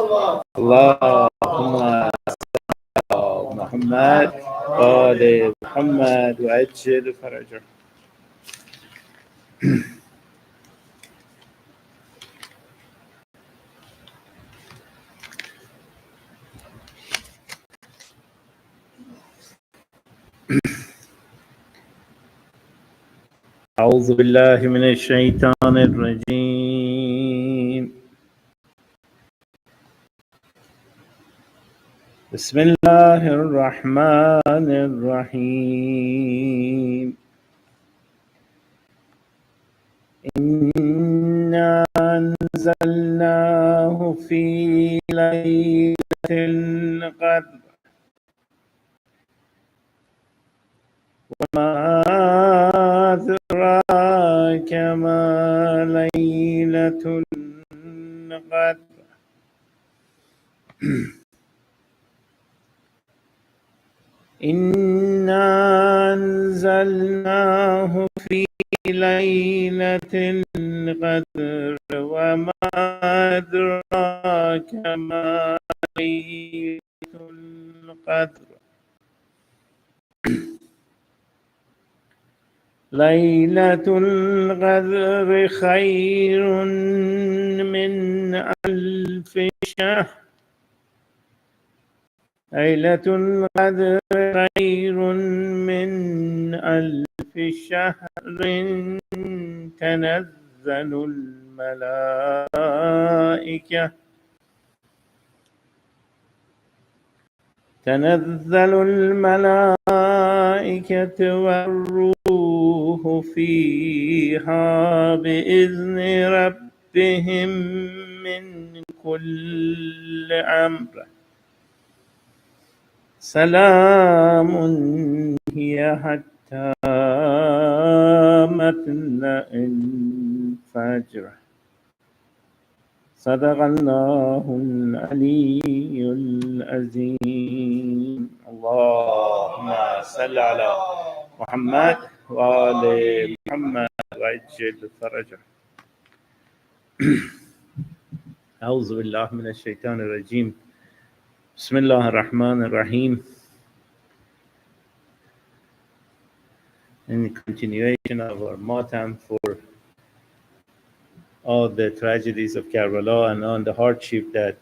اللهم محمد وآل محمد وعجل فرجه. أعوذ بالله من الشيطان الرجيم. بسم الله الرحمن الرحيم. إنا أنزلناه في ليلة القدر وما أدراك ما ليلة القدر. إنا أنزلناه في ليلة القدر وما أدراك ما ليلة القدر. ليلة القدر خير من ألف شهر. ليلة القدر خير من ألف شهر. تنزل الملائكة والروح فيها بإذن ربهم من كل أمر. سلام هي حتى مطلع الفجر. صدق الله العلي العظيم. اللهم صل على محمد وآل محمد وعجل فرجه. أعوذ بالله من الشيطان الرجيم. بسم الله الرحمن الرحيم. In continuation of our matam for all the tragedies of Karbala and on the hardship that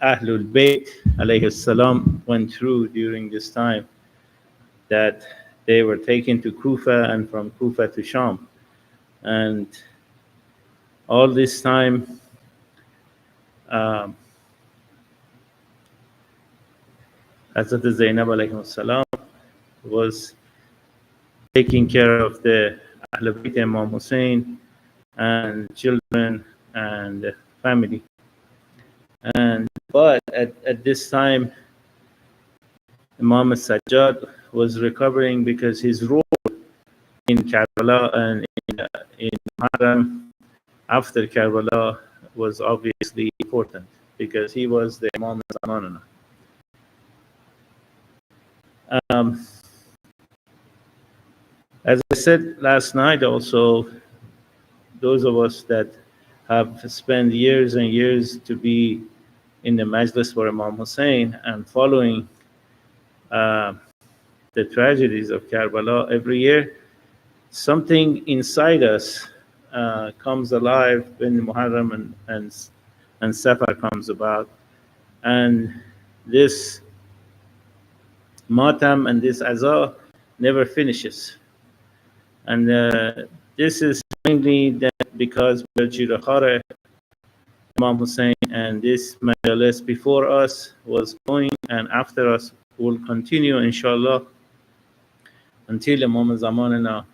Ahlul Bayt alayhi salam went through during this time, that they were taken to Kufa and from Kufa to Sham. And all this time, Hazrat Zainab alayhi salam was taking care of the Ahlul Bayt Imam Hussein and children and family. But at this time, Imam Sajjad was recovering because his role in Karbala and in Haram after Karbala was obviously important because he was the Imam Zamanana. As I said last night also, those of us that have spent years and years to be in the Majlis for Imam Hussein and following the tragedies of Karbala every year, something inside us comes alive when Muharram and Safar comes about. And this Matam and this Azah never finishes. And this is mainly that because Al-Jirakhara, Imam Hussein, and this Majlis before us was going, and after us will continue, inshallah, until Imam Zamanana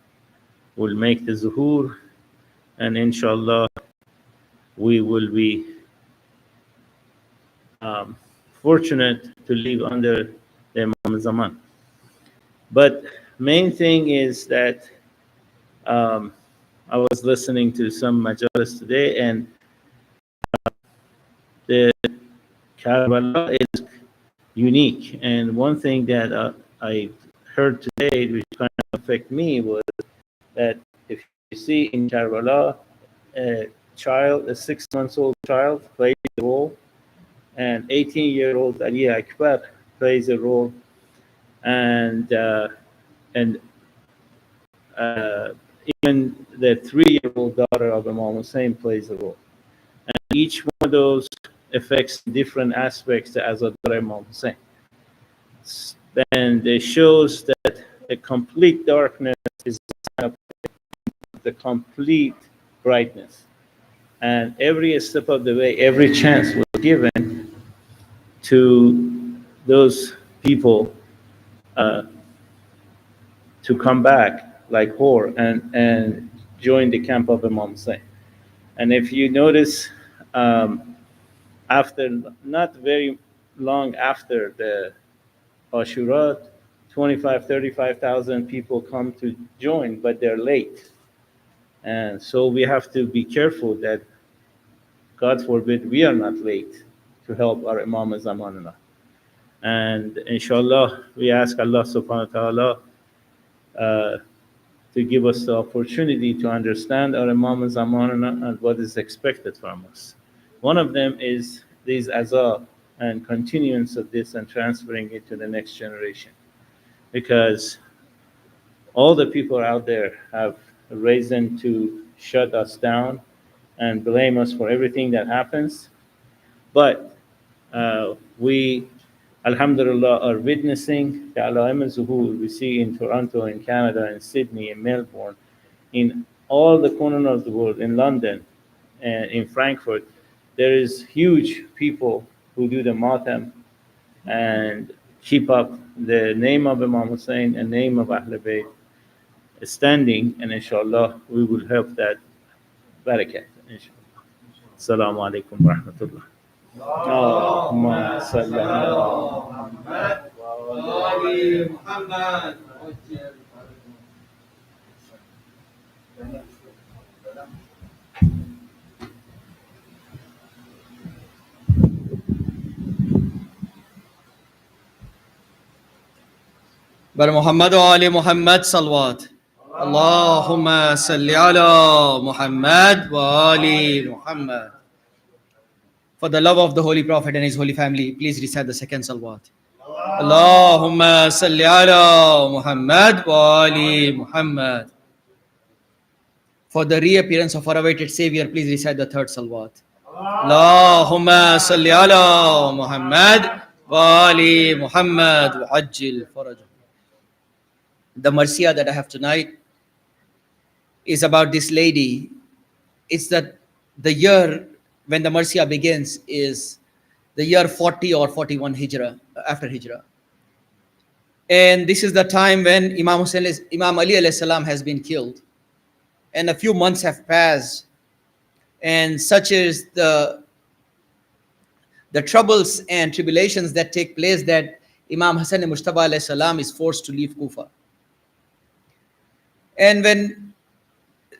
will make the Zuhur, and inshallah we will be fortunate to live under the Imam Zaman. But main thing is that I was listening to some majalis today, and the Karbala is unique. And one thing that I heard today, which kind of affected me, was that if you see in Karbala, a 6-month-old child plays the role, and 18-year-old Ali Akbar plays a role, and and even the 3-year-old daughter of Imam Hussein plays a role. And each one of those affects different aspects to Az-Zahra Imam Hussein. And it shows that the complete darkness is the complete brightness. And every step of the way, every chance was given to those people to come back like Hor and join the camp of Imam Hussein. And if you notice, after not very long after the Ashura, 35,000 people come to join, but they're late. And so we have to be careful that, God forbid, we are not late to help our Imam Zamanullah. And inshallah, we ask Allah subhanahu wa ta'ala to give us the opportunity to understand our Imam Zamanullah and what is expected from us. One of them is these azab and continuance of this and transferring it to the next generation. Because all the people out there have reason to shut us down and blame us for everything that happens. But we, alhamdulillah, are witnessing the alaim al-zuhur we see in Toronto, in Canada, in Sydney, in Melbourne, in all the corners of the world, in London, and in Frankfurt. There is huge people who do the matam and keep up the name of Imam Hussein and name of Ahlul Bayt standing, and inshallah we will help that barakat. Inshallah. Assalamu alaikum wa rahmatullah. Allahumma salli ala Muhammad wa ali Muhammad. Bar Muhammad wa ali Muhammad salawat. Allahumma salli ala Muhammad wa ali Muhammad. For the love of the Holy Prophet and his holy family, please recite the second salawat. Allahumma salli ala Muhammad wa ali Muhammad. For the reappearance of our awaited Savior, please recite the third salawat. Allahumma salli ala Muhammad wa ali Muhammad wa ajil faraj. The marsiya that I have tonight is about this lady. It's that the year when the marsiya begins is the year 40 or 41 Hijrah, after Hijrah. And this is the time when Imam Ali alayhi salam has been killed. And a few months have passed. And such is the troubles and tribulations that take place that Imam Hassan Mujtaba alayhi salam is forced to leave Kufa. And when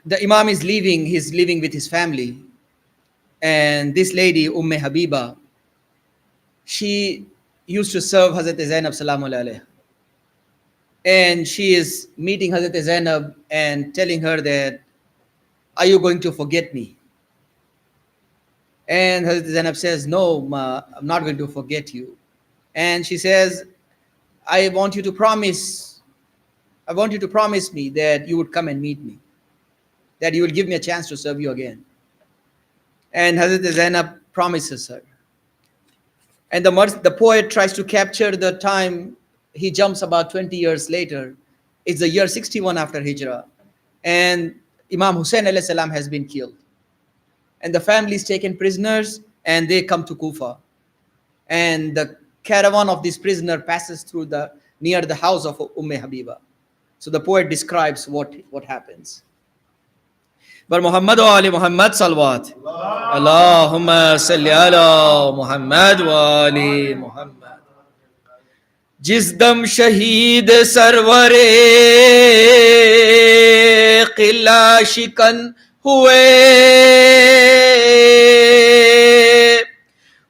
the Imam is leaving, he's leaving with his family. And this lady, Habiba, she used to serve Hazrat Zainab salamu alayha. And she is meeting Hazrat Zainab and telling her that, are you going to forget me? And Hazrat Zainab says, no, Ma, I'm not going to forget you. And she says, I want you to promise me that you would come and meet me, that you will give me a chance to serve you again. And Hazrat Zainab promises her. And the poet tries to capture the time. He jumps about 20 years later. It's the year 61 after Hijrah. And Imam Hussein alayhi salam has been killed. And the family is taken prisoners and they come to Kufa. And the caravan of this prisoner passes through near the house of Habiba. So the poet describes what happens. Bar Muhammad wa ali Muhammad salawat. Allahumma salli ala Muhammad wa ali Muhammad. Jis dam shaheed sarware qilla shikan hue,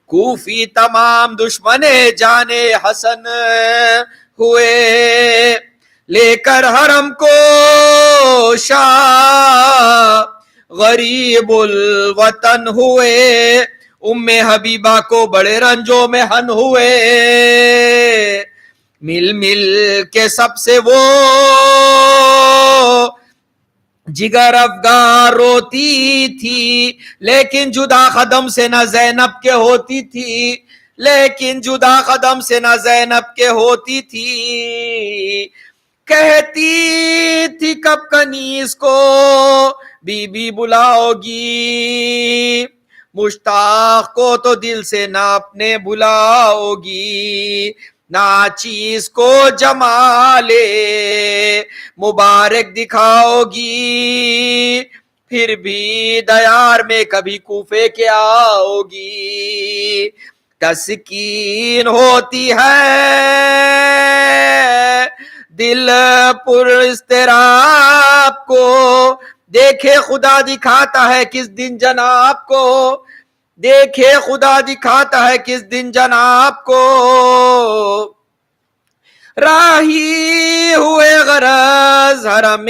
Kufi tamam dushmane jane Hasan hue, लेकर हरम को शाह गरीबुल वतन हुए, ام حبیبہ کو بڑے رنجوں میں ہن ہوئے، مل مل کے سب سے وہ جگر افگار روتی تھی، لیکن جدا قدم سے نہ زینب کے ہوتی تھی، لیکن جدا قدم سے نہ زینب کے ہوتی تھی۔ کہتی تھی کب کنیز کو بی بی بلاؤ گی، مشتاق کو تو دل سے نہ اپنے بلاؤ گی، ناچیز کو جمال مبارک دکھاؤ گی، پھر بھی دیار میں کبھی کوفے کے آؤ گی، تسکین ہوتی ہے دل پر اضطراب کو، دیکھے خدا دکھاتا ہے کس دن جناب کو، دیکھے خدا دکھاتا ہے کس دن جناب کو، راہی ہوئے غرض حرم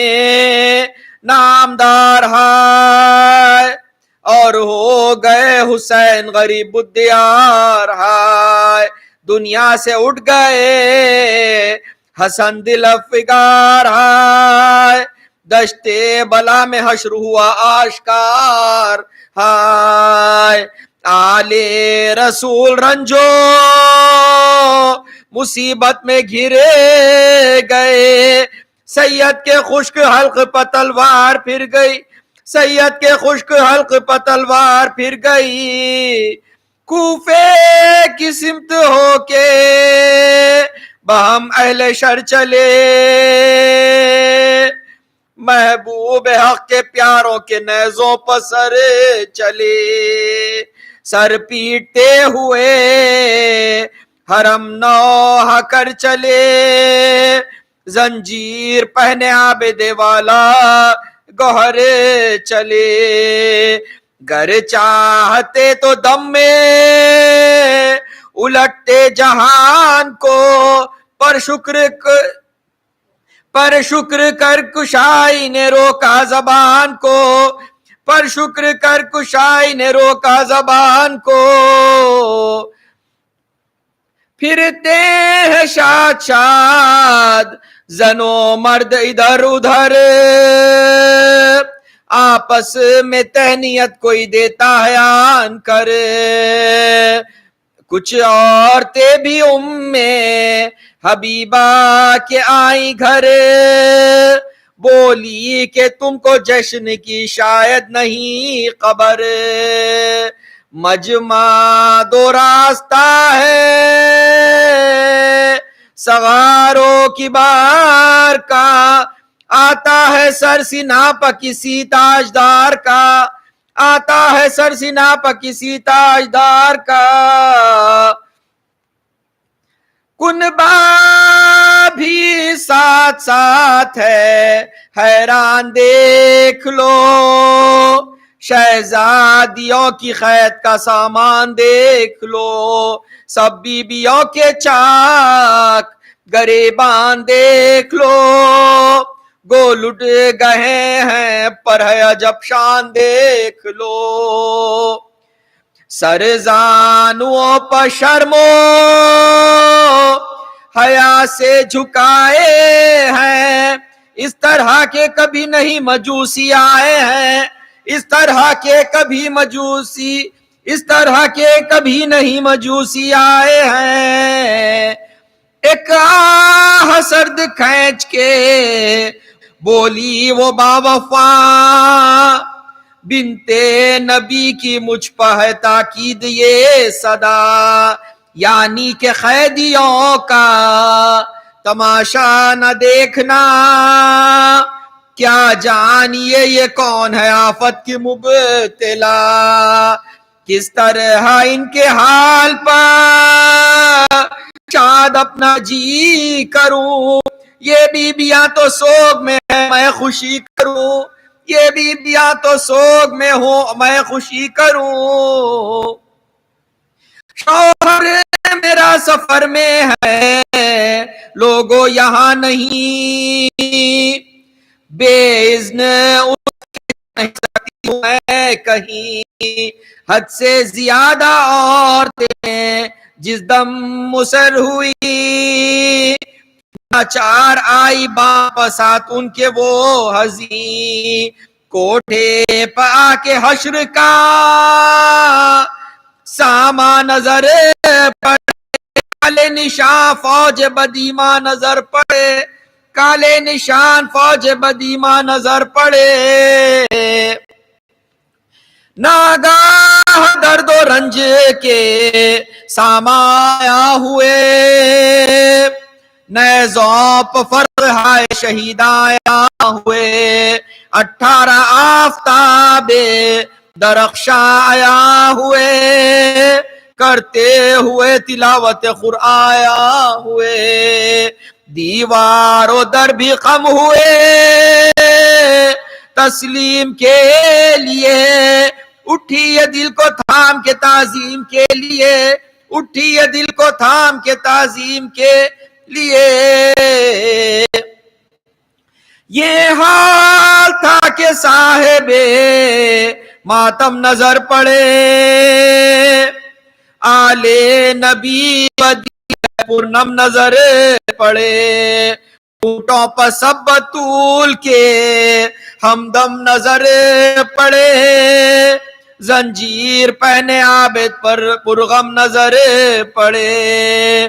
نامدار ہے، اور ہو گئے حسین غریب الدیار ہے، دنیا سے اٹھ گئے حسن دل افگار ہے، دشتے بلا میں حشر ہوا آشکار ہے، آل رسول رنجو مصیبت میں گھرے گئے، سید کے خشک حلق پر تلوار پھر گئی، سید کے خشک حلق پر تلوار پھر گئی، کوفے کی سمت ہو کے بہم اہل شر چلے، محبوب حق کے پیاروں کے نیزوں پر سر چلے، سر پیٹتے ہوئے حرم نوحہ کر چلے، زنجیر پہنے عابد والا گوہر چلے، گر چاہتے تو دم میں الٹتے جہان کو، پر شکر کر کشائی نے روکا زبان کو، پر شکر کر کشائی نے روکا زبان کو، پھرتے ہیں شاد شاد زن و مرد ادھر ادھر، آپس میں تہنیت کوئی دیتا ہے آن کر، کچھ عورتیں بھی حبیبہ کے آئی گھر، بولی کہ تم کو جشن کی شاید نہیں خبر، مجمع دو راستہ ہے سواروں کی بار کا، آتا ہے سر سینہ پہ کسی تاجدار کا، آتا ہے سر سینہ پہ کسی تاجدار کا، کنبہ بھی ساتھ ساتھ ہے حیران دیکھ لو، شہزادیوں کی قید کا سامان دیکھ لو، سب بیبیوں کے چاک گریبان دیکھ لو، گو لٹ گئے ہیں پر ہے عجب شان دیکھ لو، سر زانوں پر شرم و حیا سے جھکائے ہیں، اس طرح کے کبھی نہیں مجوسی آئے ہیں، اس طرح کے کبھی مجوسی، اس طرح کے کبھی نہیں مجوسی آئے ہیں، ایک آہ سرد کھینچ کے بولی وہ باوفا، بنتے نبی کی مجھ پر ہے تاکید یہ صدا، یعنی کہ قیدیوں کا تماشا نہ دیکھنا، کیا جانیے یہ کون ہے آفت کی مبتلا، کس طرح ان کے حال پر شاد اپنا جی کروں، یہ بیبیاں تو سوگ میں ہے میں خوشی کروں، یہ بیبیاں تو سوگ میں ہوں میں خوشی کروں، شوہر میرا سفر میں ہے لوگوں یہاں نہیں، بے اذن نہیں سکتی ہوں میں کہیں، حد سے زیادہ عورتیں جس دم مسر ہوئی، ناچار آئی باپسات ان کے وہ حزین، کوٹھے پہ آ کے حشر کا ساما نظر پڑے، کالے نشان فوج بدیمہ نظر پڑے، کالے نشان فوج بدیمہ نظر پڑے، ناگاہ درد و رنج کے سامایا ہوئے، نئے ذوق فرق ہائے شہیدایا ہوئے، 18 آفتاب درخشاں آیا ہوئے، کرتے ہوئے تلاوت قرآن آیا ہوئے، دیوار و در بھی خم ہوئے تسلیم کے لیے، اٹھی یہ دل کو تھام کے تعظیم کے لیے، اٹھی یہ دل کو تھام کے تعظیم کے لیے، یہ حال تھا کہ صاحب ماتم نظر پڑے، آلے نبی بدی پورنم نظر پڑے، اونٹوں پر سب بطول کے ہمدم نظر پڑے، زنجیر پہنے عابد پر پرغم نظر پڑے،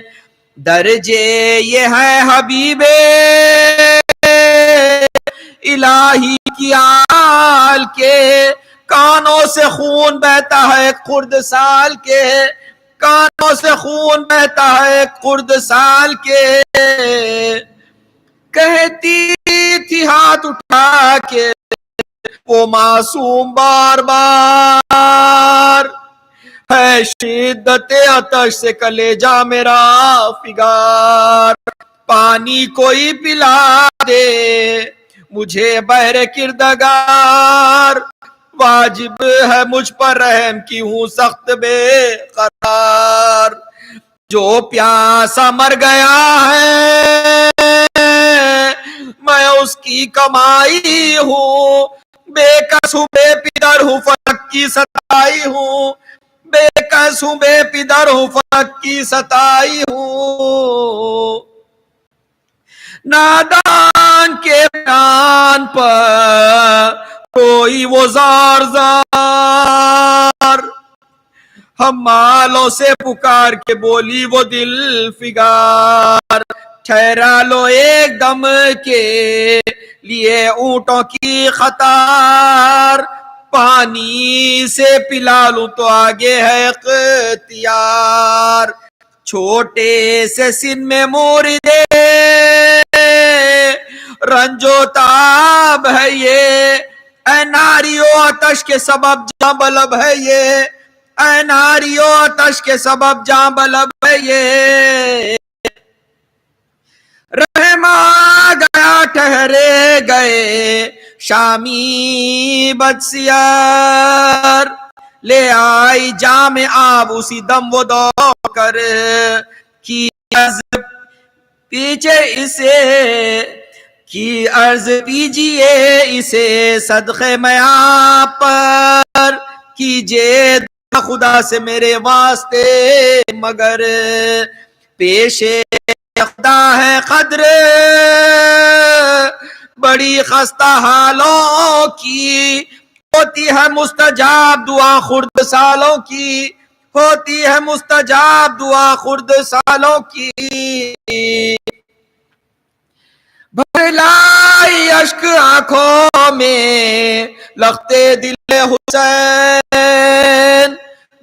درجے یہ ہے حبیب الہی کی آل کے، کانوں سے خون بہتا ہے خرد سال کے، کانوں سے خون بہتا ہے خرد سال کے، کہتی تھی ہاتھ اٹھا کے وہ معصوم بار بار، ہے شدت آتش سے کلیجہ میرا فگار، پانی کوئی پلا دے مجھے بحر کردگار، واجب ہے مجھ پر رحم کی ہوں سخت بے قرار، جو پیاسا مر گیا ہے میں اس کی کمائی ہوں، بے کس ہوں بے پدر ہوں فلک کی ستائی ہوں، بے کس ہوں بے پدر ہوں فلک کی ستائی ہوں، نادان کے بیان پر کوئی وہ زار زار، ہم مالوں سے پکار کے بولی وہ دل فگار، ٹھہرا لو ایک دم کے لیے اونٹوں کی قطار، پانی سے پلا لوں تو آگے ہے اختیار، چھوٹے سے سن میں موردے رنجو تاب ہے یہ، اے ناریو آتش کے سبب جاں بلب ہے یہ، اے ناریو آتش کے سبب جاں بلب ہے یہ، رحم آ گیا ٹھہرے گئے شامی بدسیار، لے آئی جام آب اسی دم وہ دو کر کی عرض پیچھے اسے، کی عرض پیجئے اسے صدقے میں آپ پر، کیجئے خدا سے میرے واسطے مگر، پیشے خدا ہے قدر بڑی خستہ حالوں کی، ہوتی ہے مستجاب دعا خرد سالوں کی، ہوتی ہے مستجاب دعا خرد سالوں کی، بھر لائی اشک آنکھوں میں لختے دل حسین،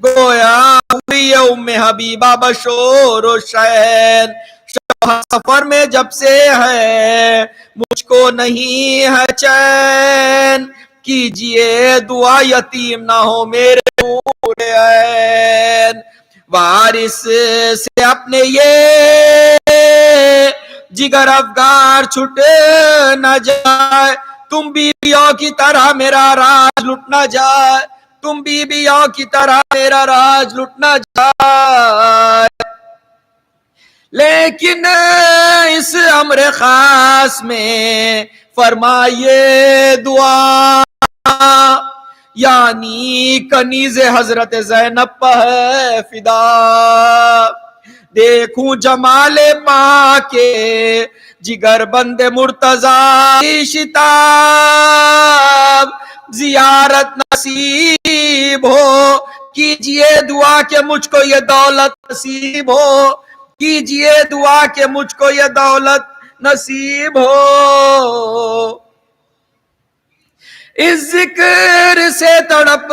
گویا ہوئی ام حبیبہ بشور و شین، سفر میں جب سے ہے مجھ کو نہیں ہے چین، کیجئے دعا یتیم نہ ہو میرے نور عین، وارث سے اپنے یہ جگر افگار چھٹ نہ جائے، تم بیویوں کی طرح میرا راج لٹ نہ جائے، تم بیویوں کی طرح میرا راج لٹ نہ جائے، لیکن اس امر خاص میں فرمائیے دعا یعنی کنیز حضرت زینب پہ ہے فدا. دیکھوں جمال پاک جگر بند مرتضی شتاب. زیارت نصیب ہو کیجئے دعا کہ مجھ کو یہ دولت نصیب ہو. کیجئے دعا کہ مجھ کو یہ دولت نصیب ہو. اس ذکر سے تڑپ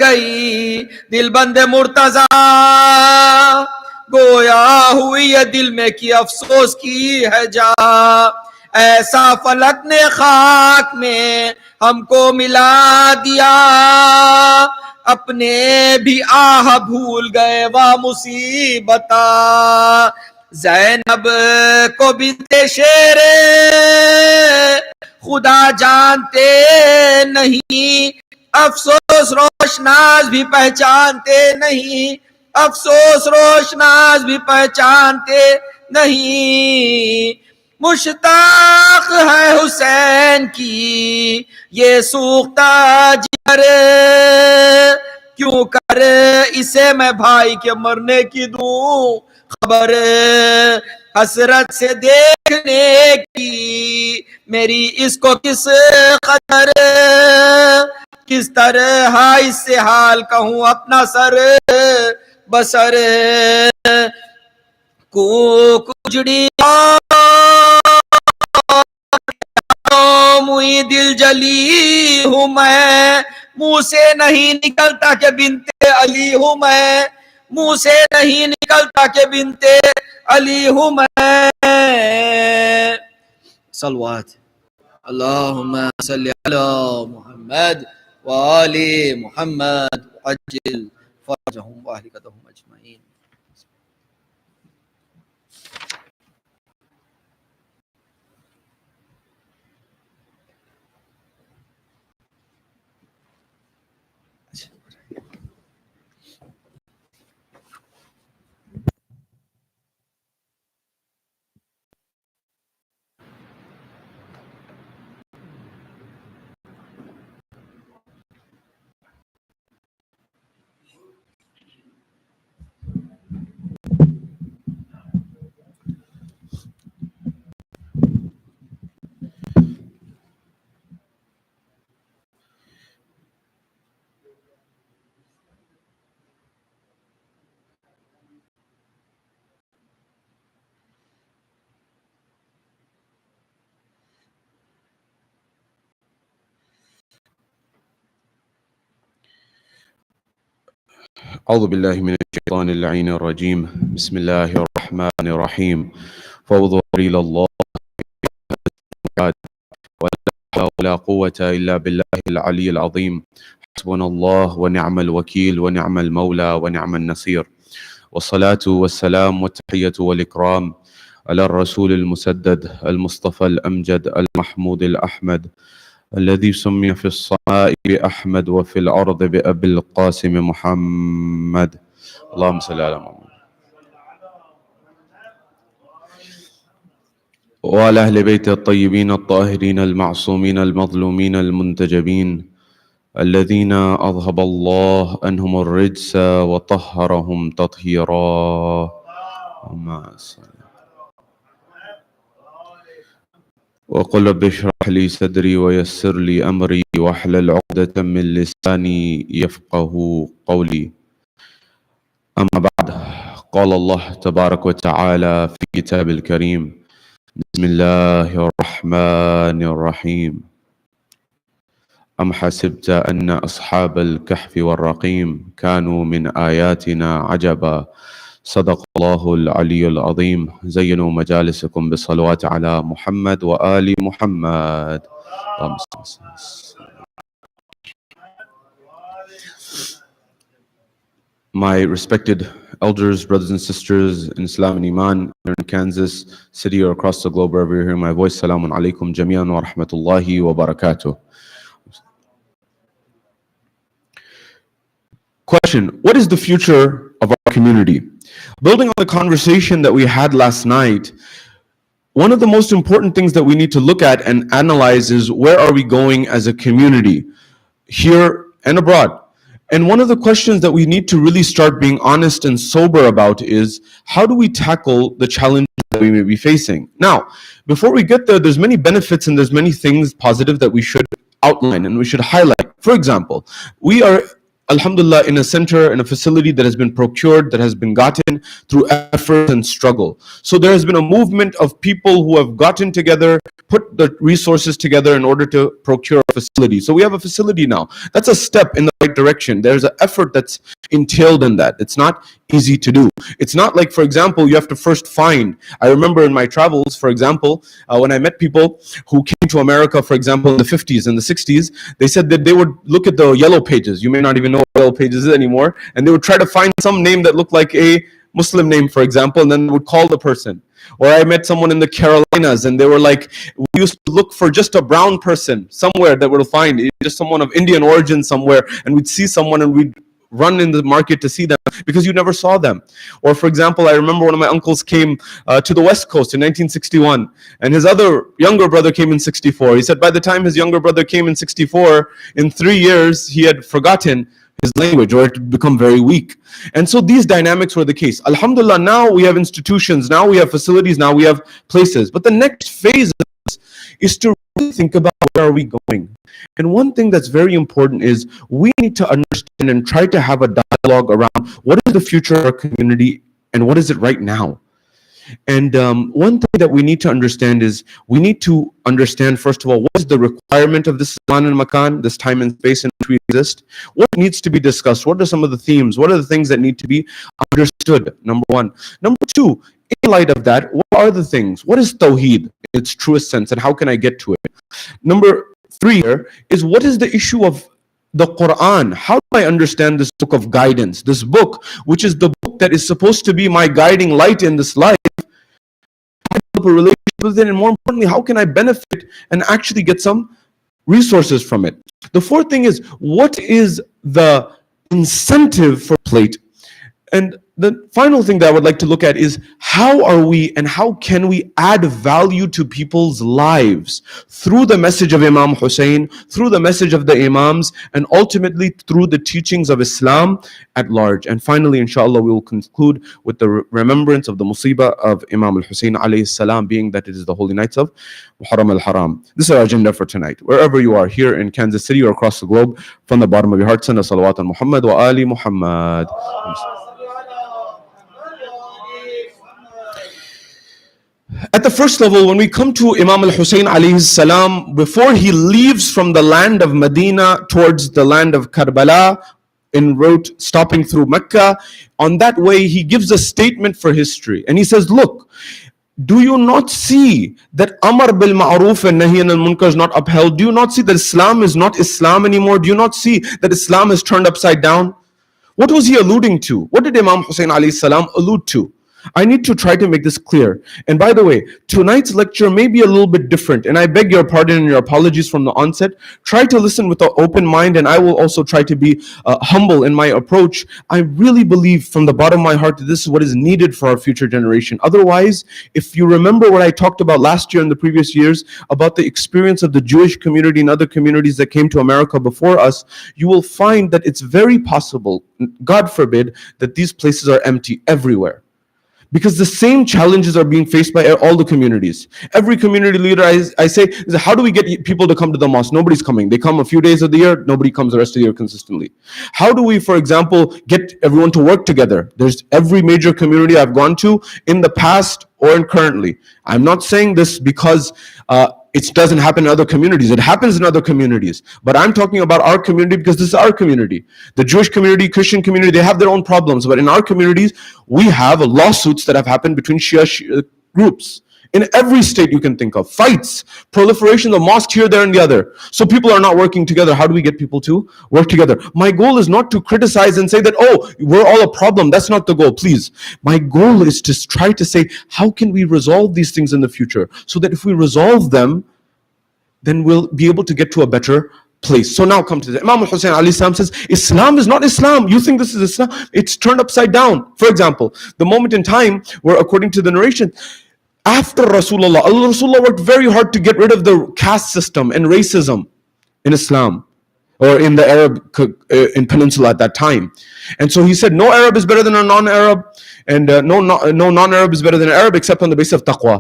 گئی دل بند مرتضی. گویا ہوئی یہ دل میں کی افسوس کی ہے جا. ایسا فلک نے خاک میں ہم کو ملا دیا. اپنے بھی آہ بھول گئے وہ مصیبتا. زینب کو بنت شیر خدا جانتے نہیں. افسوس روشناس بھی پہچانتے نہیں. افسوس روشناس بھی پہچانتے نہیں. مشتاق ہے حسین کی یہ سوختہ جگر. کیوں کر اسے میں بھائی کے مرنے کی دوں خبر. حسرت سے دیکھنے کی میری اس کو کس قدر. کس طرح اس سے حال کہوں اپنا سر بسر. کو کجڑی موئی دل جلی ہوں میں. منہ سے نہیں نکلتا کہ بنت علی ہوں میں. منہ سے نہیں نکلتا کہ بنت علی ہوں میں. صلوات اللہم صلی علی محمد وآل محمد عجل فرجہم واہلکتہم اجمعین. أعوذ بالله من الشيطان اللعين الرجيم. بسم الله الرحمن الرحيم. فوضى إلى الله ولا حول ولا قوة إلا بالله العلي العظيم. حسبنا الله ونعم الوكيل ونعم المولى ونعم النصير. والصلاة والسلام والتحية والإكرام على الرسول المسدد المصطفى الأمجد المحمود الأحمد الذي سمي في السماء بأحمد وفي الأرض بأبي القاسم محمد. اللهم صل على محمد وعلى أهل بيت الطيبين الطاهرين المعصومين المظلومين المنتجبين الذين أذهب الله عنهم الرجس وطهرهم تطهيرا. وقل رب اشرح لي صدري ويسر لي أمري واحلل عقدة من لساني يفقه قولي. أما بعد، قال الله تبارك وتعالى في كتاب الكريم: بسم الله الرحمن الرحيم. أم حسبت أن أصحاب الكهف والرقيم كانوا من آياتنا عجبا. صدق الله العلي العظيم. زينوا مجالسكم بالصلوات على محمد وآل محمد. My respected elders, brothers and sisters in Islam and Iman, here in Kansas City or across the globe, wherever you hear my voice, Salamun alaikum jami'an wa rahmatullahi wa barakatuh. Question: what is the future of our community? Building on the conversation that we had last night, one of the most important things that we need to look at and analyze is where are we going as a community? Here and abroad. And one of the questions that we need to really start being honest and sober about is, how do we tackle the challenges that we may be facing? Now, before we get there, there's many benefits and there's many things positive that we should outline and we should highlight. For example, we are, alhamdulillah, in a center, in a facility that has been procured, that has been gotten through effort and struggle. So there has been a movement of people who have gotten together, put the resources together in order to procure a facility. So we have a facility now. That's a step in the right direction. There's an effort that's entailed in that. It's not easy to do. It's not like, for example, you have to first find. I remember in my travels, for example, when I met people who came to America, for example, in the 50s and the 60s, they said that they would look at the yellow pages. You may not even know what yellow pages is anymore. And they would try to find some name that looked like a Muslim name, for example, and then would call the person. Or I met someone in the Carolinas and they were like, we used to look for just a brown person somewhere that we'll find, just someone of Indian origin somewhere, and we'd see someone and we'd run in the market to see them because you never saw them. Or for example, I remember one of my uncles came to the West Coast in 1961 and his other younger brother came in 64. He said by the time his younger brother came in 64, in 3 years he had forgotten his language, or it had become very weak. And so these dynamics were the case. Alhamdulillah, now we have institutions, now we have facilities, now we have places. But the next phase is to really think about where are we going. And one thing that's very important is we need to understand and try to have a dialogue around what is the future of our community and what is it right now. And one thing that we need to understand is we need to understand, first of all, what is the requirement of this zaman and makan, this time and space in which we exist? What needs to be discussed? What are some of the themes? What are the things that need to be understood? Number one. Number two, in light of that, what are the things? What is Tawheed in its truest sense and how can I get to it? Number three here is, what is the issue of the Quran? How do I understand this book of guidance? This book, which is the book that is supposed to be my guiding light in this life. How can I develop a relationship with it? And more importantly, how can I benefit and actually get some resources from it? The fourth thing is, what is the incentive for plate? And the final thing that I would like to look at is, how are we and how can we add value to people's lives through the message of Imam Hussein, through the message of the Imams, and ultimately through the teachings of Islam at large. And finally, inshallah, we will conclude with the remembrance of the musibah of Imam al-Hussein alayhi salam, being that it is the holy nights of Muharram al-Haram. This is our agenda for tonight. Wherever you are, here in Kansas City or across the globe, from the bottom of your heart, send a salawat on Muhammad wa ali Muhammad. At the first level, when we come to Imam al-Hussein alayhi salam, before he leaves from the land of Medina towards the land of Karbala, en route stopping through Mecca, on that way he gives a statement for history. And he says, look, do you not see that Amar bil Ma'ruf and Nahi anil Munkar is not upheld? Do you not see that Islam is not Islam anymore? Do you not see that Islam is turned upside down? What was he alluding to? What did Imam Hussein alayhi salam allude to? I need to try to make this clear. And by the way, tonight's lecture may be a little bit different, and I beg your pardon and your apologies from the onset. Try to listen with an open mind, and I will also try to be humble in my approach. I really believe from the bottom of my heart that this is what is needed for our future generation. Otherwise, if you remember what I talked about last year and the previous years about the experience of the Jewish community and other communities that came to America before us, you will find that it's very possible, God forbid, that these places are empty everywhere. Because the same challenges are being faced by all the communities. Every community leader I say, how do we get people to come to the mosque? Nobody's coming. They come a few days of the year, nobody comes the rest of the year consistently. How do we, for example, get everyone to work together? There's every major community I've gone to in the past or in currently. I'm not saying this because it doesn't happen in other communities. It happens in other communities. But I'm talking about our community because this is our community. The Jewish community, Christian community, they have their own problems. But in our communities, we have lawsuits that have happened between Shia groups. In every state you can think of. Fights, proliferation of mosques here, there, and the other. So people are not working together. How do we get people to work together? My goal is not to criticize and say that, oh, we're all a problem. That's not the goal, please. My goal is to try to say, how can we resolve these things in the future? So that if we resolve them, then we'll be able to get to a better place. So now come to the Imam al-Hussein alayhi salam says, Islam is not Islam. You think this is Islam? It's turned upside down. For example, the moment in time where, according to the narration, after Rasulullah worked very hard to get rid of the caste system and racism in Islam. or in the in peninsula at that time. And so he said, no Arab is better than a non-Arab, and no non-Arab is better than an Arab except on the basis of taqwa.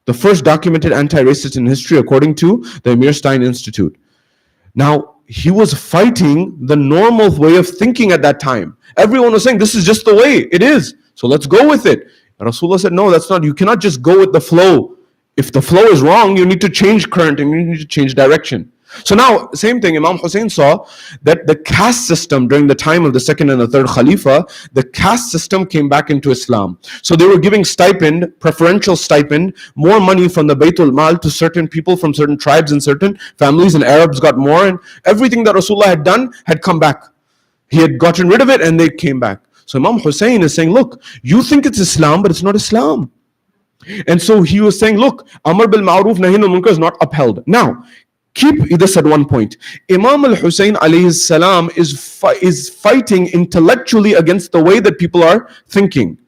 The first documented anti-racist in history according to the Amir Stein Institute. Now, he was fighting the normal way of thinking at that time. Everyone was saying, this is just the way it is, so let's go with it. Rasulullah said, no, that's not. You cannot just go with the flow. If the flow is wrong, you need to change current and you need to change direction. So now, same thing, Imam Hussein saw that the caste system during the time of the second and the third Khalifa, the caste system came back into Islam. So they were giving stipend, preferential stipend, more money from the Baytul Mal to certain people from certain tribes and certain families, and Arabs got more, and everything that Rasulullah had done had come back. He had gotten rid of it and they came back. So Imam Hussein is saying, look, you think it's Islam, but it's not Islam. And so he was saying, look, Amr bil Ma'ruf Nahi anil Munkar is not upheld. Now, keep this at one point. Imam al-Hussein alayhi salam is fighting intellectually against the way that people are thinking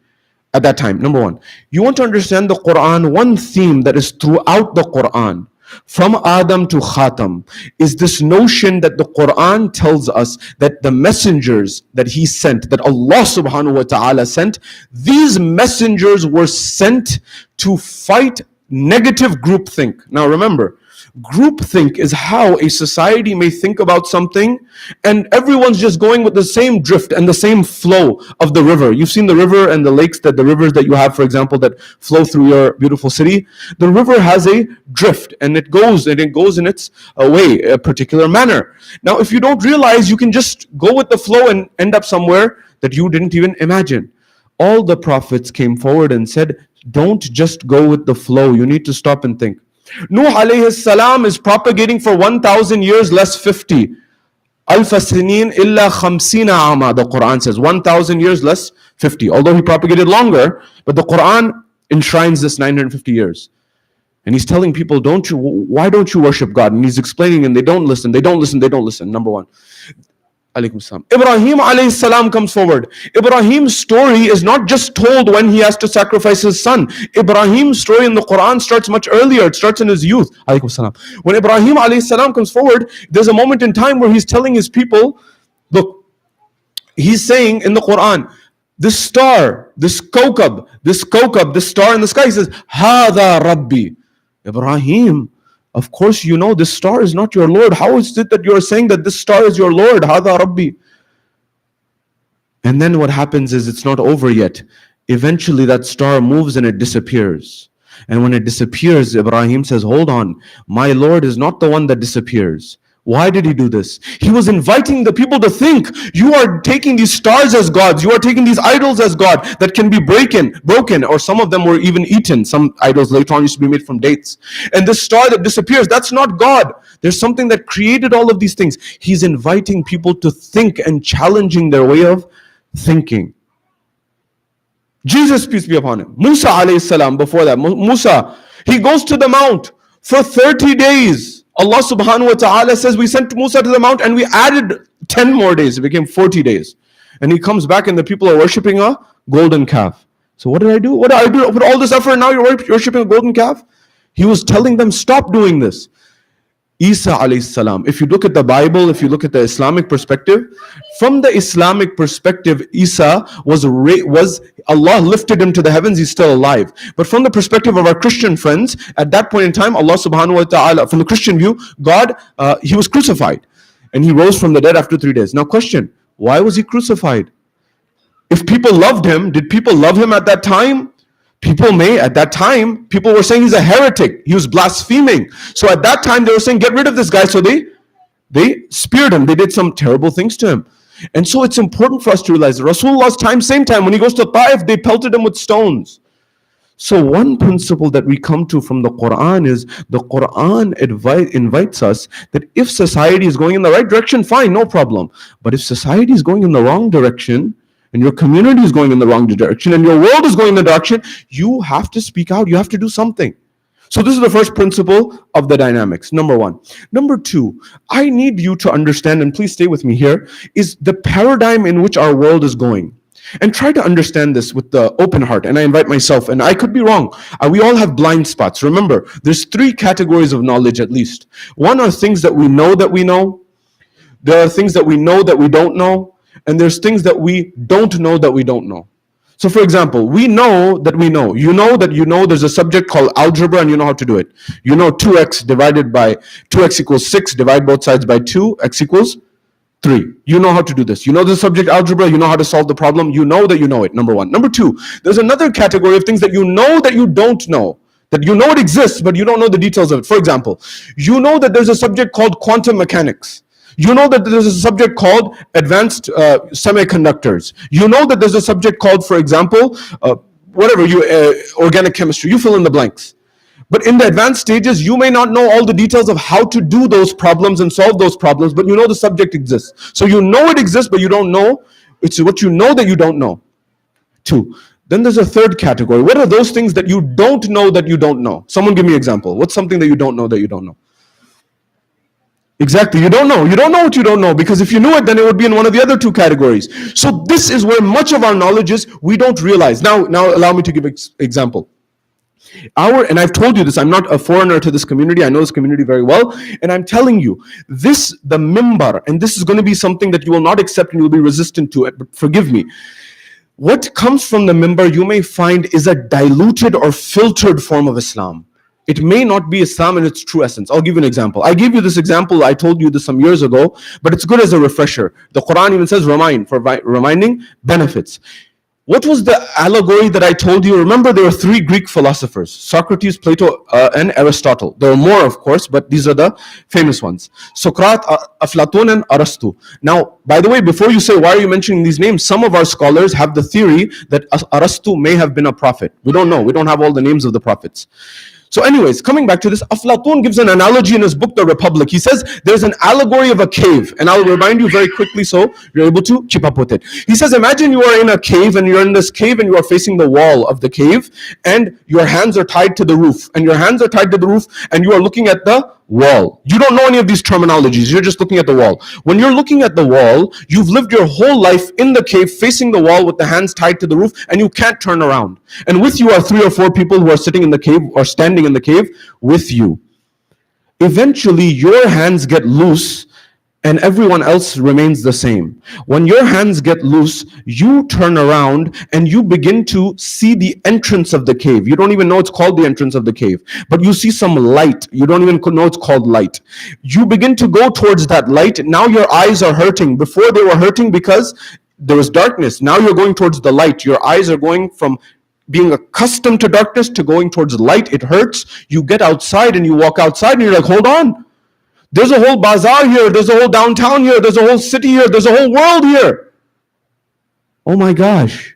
at that time. Number one, you want to understand the Quran, one theme that is throughout the Quran, from Adam to Khatam, is this notion that the Quran tells us that the messengers that he sent, that Allah subhanahu wa ta'ala sent, these messengers were sent to fight negative groupthink. Now remember, groupthink is how a society may think about something and everyone's just going with the same drift and the same flow of the river. You've seen the river and the lakes, that the rivers that you have, for example, that flow through your beautiful city. The river has a drift and it goes in its way, a particular manner. Now, if you don't realize, you can just go with the flow and end up somewhere that you didn't even imagine. All the prophets came forward and said, don't just go with the flow. You need to stop and think. Nuh alayhi salam is propagating for 1,000 years less 50. Alfa sinin illa khamsina ama, the Quran says, 1,000 years less 50. Although he propagated longer, but the Quran enshrines this 950 years. And he's telling people, why don't you worship God? And he's explaining, and they don't listen. Number one. Alaykum salam. Ibrahim alayhi salam comes forward. Ibrahim's story is not just told when he has to sacrifice his son. Ibrahim's story in the Quran starts much earlier. It starts in his youth. Alaykum salam. When Ibrahim alayhi salam comes forward, there's a moment in time where he's telling his people, look, he's saying in the Quran, this star, this kawkab, this star in the sky, he says, Hada Rabbi. Ibrahim, of course, you know this star is not your Lord. How is it that you are saying that this star is your Lord? Hada Rabbi. And then what happens is it's not over yet. Eventually that star moves and it disappears. And when it disappears, Ibrahim says, hold on, my Lord is not the one that disappears. Why did he do this? He was inviting the people to think, you are taking these stars as gods, you are taking these idols as God that can be broken, or some of them were even eaten. Some idols later on used to be made from dates. And this star that disappears, that's not God. There's something that created all of these things. He's inviting people to think and challenging their way of thinking. Jesus, peace be upon him, Musa alayhi salam, before that, Musa, he goes to the mount for 30 days. Allah subhanahu wa ta'ala says we sent Musa to the mount and we added 10 more days. It became 40 days. And he comes back and the people are worshipping a golden calf. So what did I do? What did I do? I put all this effort and now you're worshipping a golden calf? He was telling them, stop doing this. Isa alayhi salam, if you look at the Bible, if you look at the Islamic perspective, from the Islamic perspective, Isa was Allah lifted him to the heavens, he's still alive. But from the perspective of our Christian friends, at that point in time, Allah subhanahu wa ta'ala, from the Christian view, God, he was crucified. And he rose from the dead after 3 days. Now question, why was he crucified? If people loved him, did people love him at that time? At that time, people were saying he's a heretic. He was blaspheming. So at that time, they were saying, get rid of this guy. So they speared him. They did some terrible things to him. And so it's important for us to realize Rasulullah's time, same time, when he goes to Taif, they pelted him with stones. So one principle that we come to from the Quran is the Quran invites us that if society is going in the right direction, fine, no problem. But if society is going in the wrong direction, and your community is going in the wrong direction, and your world is going in the direction, you have to speak out, you have to do something. So this is the first principle of the dynamics, number one. Number two, I need you to understand, and please stay with me here, is the paradigm in which our world is going. And try to understand this with the open heart, and I invite myself, and I could be wrong. We all have blind spots. Remember, there's 3 categories of knowledge at least. One are things that we know that we know. there are things that we know that we don't know, and there's things that we don't know that we don't know. So for example, we know that we know. You know that you know there's a subject called algebra and you know how to do it. You know 2x divided by 2x equals 6, divide both sides by 2, x equals 3. You know how to do this. You know the subject algebra, you know how to solve the problem. You know that you know it, number one. Number two, there's another category of things that you know that you don't know. That you know it exists, but you don't know the details of it. For example, you know that there's a subject called quantum mechanics. You know that there's a subject called advanced semiconductors. You know that there's a subject called, for example, organic chemistry. You fill in the blanks. But in the advanced stages, you may not know all the details of how to do those problems and solve those problems, but you know the subject exists. So you know it exists, but you don't know. It's what you know that you don't know. 2. Then there's a third category. What are those things that you don't know that you don't know? Someone give me an example. What's something that you don't know that you don't know? Exactly, you don't know. You don't know what you don't know, because if you knew it, then it would be in one of the other two categories. So this is where much of our knowledge is, we don't realize. Now allow me to give an example. And I've told you this, I'm not a foreigner to this community, I know this community very well, and I'm telling you, the mimbar, and this is going to be something that you will not accept and you'll be resistant to it, but forgive me. What comes from the mimbar, you may find, is a diluted or filtered form of Islam. It may not be Islam in its true essence. I'll give you an example. I gave you this example, I told you this some years ago, but it's good as a refresher. The Quran even says reminding benefits. What was the allegory that I told you? Remember, there were 3 Greek philosophers, Socrates, Plato, and Aristotle. There are more, of course, but these are the famous ones. Socrates, Aflatun, and Aristotle. Now, by the way, before you say, why are you mentioning these names? Some of our scholars have the theory that Aristotle may have been a prophet. We don't know. We don't have all the names of the prophets. So anyways, coming back to this, Aflatun gives an analogy in his book, The Republic. He says there's an allegory of a cave, and I'll remind you very quickly so you're able to keep up with it. He says, imagine you are in a cave, and you're in this cave, and you are facing the wall of the cave, and your hands are tied to the roof, and your hands are tied to the roof, and you are looking at the wall. You don't know any of these terminologies, you're just looking at the wall. When you're looking at the wall, you've lived your whole life in the cave, facing the wall with the hands tied to the roof, and you can't turn around. And with you are 3 or 4 people who are sitting in the cave or standing in the cave with you. Eventually, your hands get loose and everyone else remains the same. When your hands get loose, you turn around and you begin to see the entrance of the cave. You don't even know it's called the entrance of the cave, but you see some light. You don't even know it's called light. You begin to go towards that light. Now your eyes are hurting. Before they were hurting because there was darkness. Now you're going towards the light. Your eyes are going from being accustomed to darkness to going towards light. It hurts. You get outside and you walk outside and you're like, hold on. There's a whole bazaar here, there's a whole downtown here, there's a whole city here, there's a whole world here. Oh my gosh.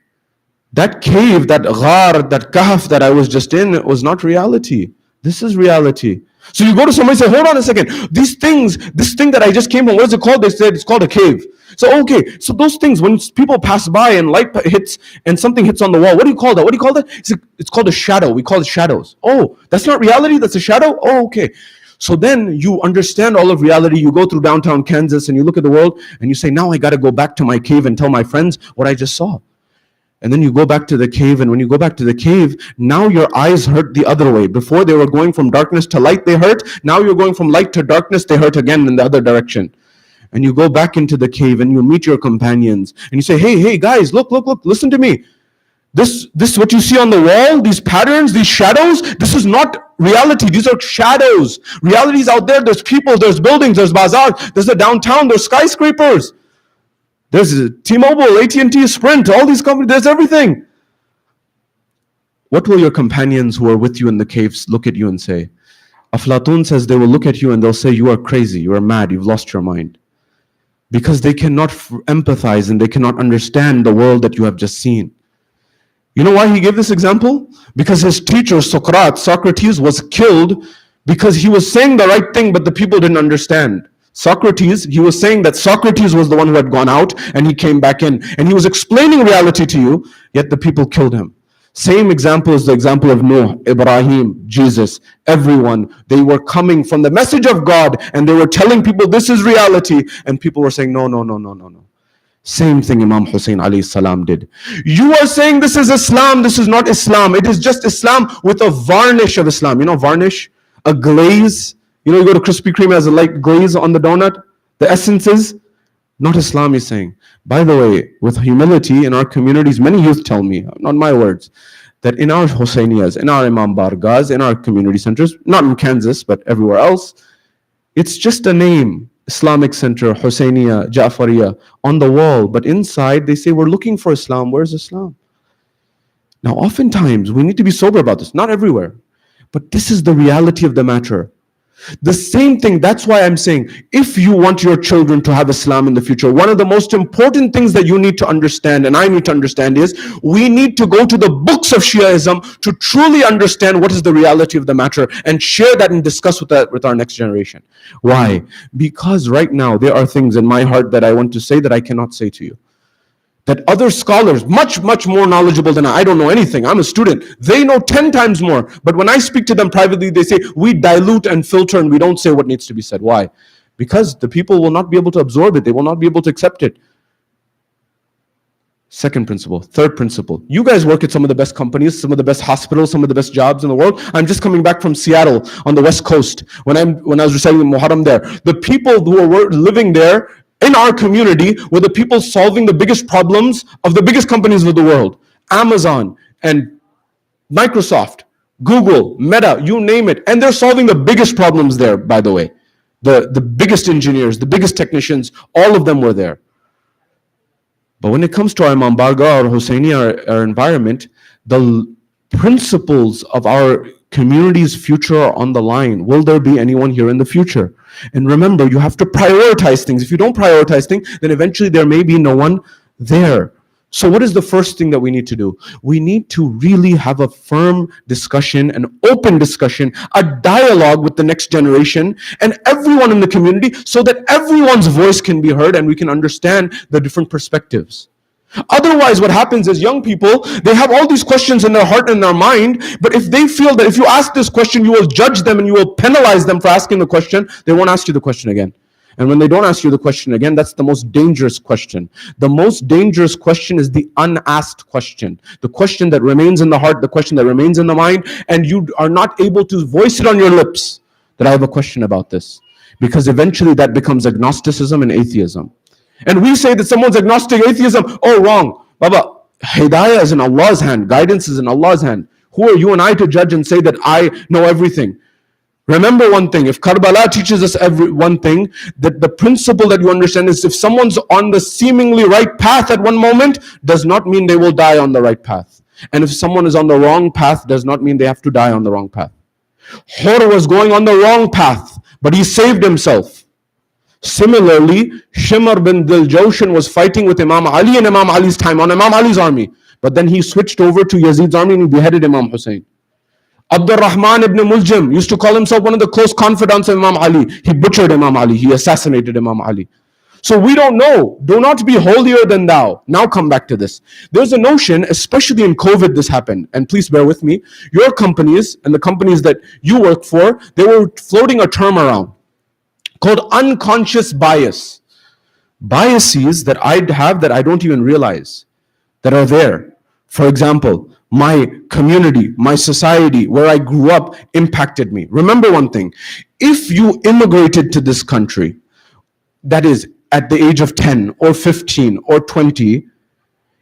That cave, that ghar, that kahf that I was just in was not reality. This is reality. So you go to somebody and say, hold on a second. These things, this thing that I just came from, what is it called? They said it's called a cave. So okay, so those things, when people pass by and light hits and something hits on the wall, what do you call that? What do you call that? It's called a shadow. We call it shadows. Oh, that's not reality, that's a shadow? Oh, okay. So then you understand all of reality. You go through downtown Kansas and you look at the world and you say, now I got to go back to my cave and tell my friends what I just saw. And then you go back to the cave, and when you go back to the cave, now your eyes hurt the other way. Before they were going from darkness to light, they hurt. Now you're going from light to darkness, they hurt again in the other direction. And you go back into the cave and you meet your companions and you say, hey guys, look, listen to me. This what you see on the wall, these patterns, these shadows, this is not reality. These are shadows. Reality is out there. There's people, there's buildings, there's bazaar, there's a downtown, there's skyscrapers. There's T-Mobile, AT&T, Sprint, all these companies, there's everything. What will your companions who are with you in the caves look at you and say? Aflatun says they will look at you and they'll say, you are crazy, you are mad, you've lost your mind. Because they cannot empathize and they cannot understand the world that you have just seen. You know why he gave this example? Because his teacher, Socrates, was killed because he was saying the right thing, but the people didn't understand. He was saying that Socrates was the one who had gone out and he came back in. And he was explaining reality to you, yet the people killed him. Same example is the example of Noah, Ibrahim, Jesus, everyone. They were coming from the message of God and they were telling people this is reality. And people were saying, no. Same thing Imam Hussein alayhi salam did. You are saying this is Islam, this is not Islam. It is just Islam with a varnish of Islam. You know varnish? A glaze. You know you go to Krispy Kreme, has a light glaze on the donut. The essence is not Islam, is saying. By the way, with humility in our communities, many youth tell me, not my words, that in our Hussainiyas, in our Imam Bargahs, in our community centers, not in Kansas, but everywhere else, it's just a name, Islamic Center, Hussainiya, Ja'fariya, on the wall. But inside, they say, we're looking for Islam. Where's Islam? Now, oftentimes, we need to be sober about this. Not everywhere. But this is the reality of the matter. The same thing, that's why I'm saying, if you want your children to have Islam in the future, one of the most important things that you need to understand, and I need to understand, is we need to go to the books of Shiaism to truly understand what is the reality of the matter and share that and discuss with our next generation. Why? Because right now there are things in my heart that I want to say that I cannot say to you. That other scholars, much more knowledgeable than I don't know anything. I'm a student. They know 10 times more. But when I speak to them privately, they say, we dilute and filter and we don't say what needs to be said. Why? Because the people will not be able to absorb it. They will not be able to accept it. Second principle. Third principle. You guys work at some of the best companies, some of the best hospitals, some of the best jobs in the world. I'm just coming back from Seattle on the West Coast. When I was reciting the Muharram there, the people who were living there in our community were the people solving the biggest problems of the biggest companies of the world. Amazon and Microsoft, Google, Meta, you name it. And they're solving the biggest problems there, by the way. The biggest engineers, the biggest technicians, all of them were there. But when it comes to our Imam Bargah or Hussaini, our environment, the principles of our community's future are on the line. Will there be anyone here in the future? And remember, you have to prioritize things. If you don't prioritize things, then eventually there may be no one there. So what is the first thing that we need to do? We need to really have a firm discussion, an open discussion, a dialogue with the next generation and everyone in the community so that everyone's voice can be heard and we can understand the different perspectives. Otherwise, what happens is young people, they have all these questions in their heart and their mind, but if they feel that if you ask this question, you will judge them and you will penalize them for asking the question, they won't ask you the question again. And when they don't ask you the question again, that's the most dangerous question. The most dangerous question is the unasked question. The question that remains in the heart, the question that remains in the mind, and you are not able to voice it on your lips that I have a question about this. Because eventually that becomes agnosticism and atheism. And we say that someone's agnostic, atheism, oh, wrong. Baba, hidayah is in Allah's hand. Guidance is in Allah's hand. Who are you and I to judge and say that I know everything? Remember one thing, if Karbala teaches us one thing, that the principle that you understand is if someone's on the seemingly right path at one moment, does not mean they will die on the right path. And if someone is on the wrong path, does not mean they have to die on the wrong path. Hur was going on the wrong path, but he saved himself. Similarly, Shimr bin Diljoshan was fighting with Imam Ali in Imam Ali's time on Imam Ali's army. But then he switched over to Yazid's army and he beheaded Imam Hussein. Abdul Rahman ibn Muljam used to call himself one of the close confidants of Imam Ali. He butchered Imam Ali. He assassinated Imam Ali. So we don't know. Do not be holier than thou. Now come back to this. There's a notion, especially in COVID, this happened. And please bear with me. Your companies and the companies that you work for, they were floating a term around called unconscious bias. Biases that I have that I don't even realize that are there. For example, my community, my society, where I grew up impacted me. Remember one thing, if you immigrated to this country, that is at the age of 10 or 15 or 20,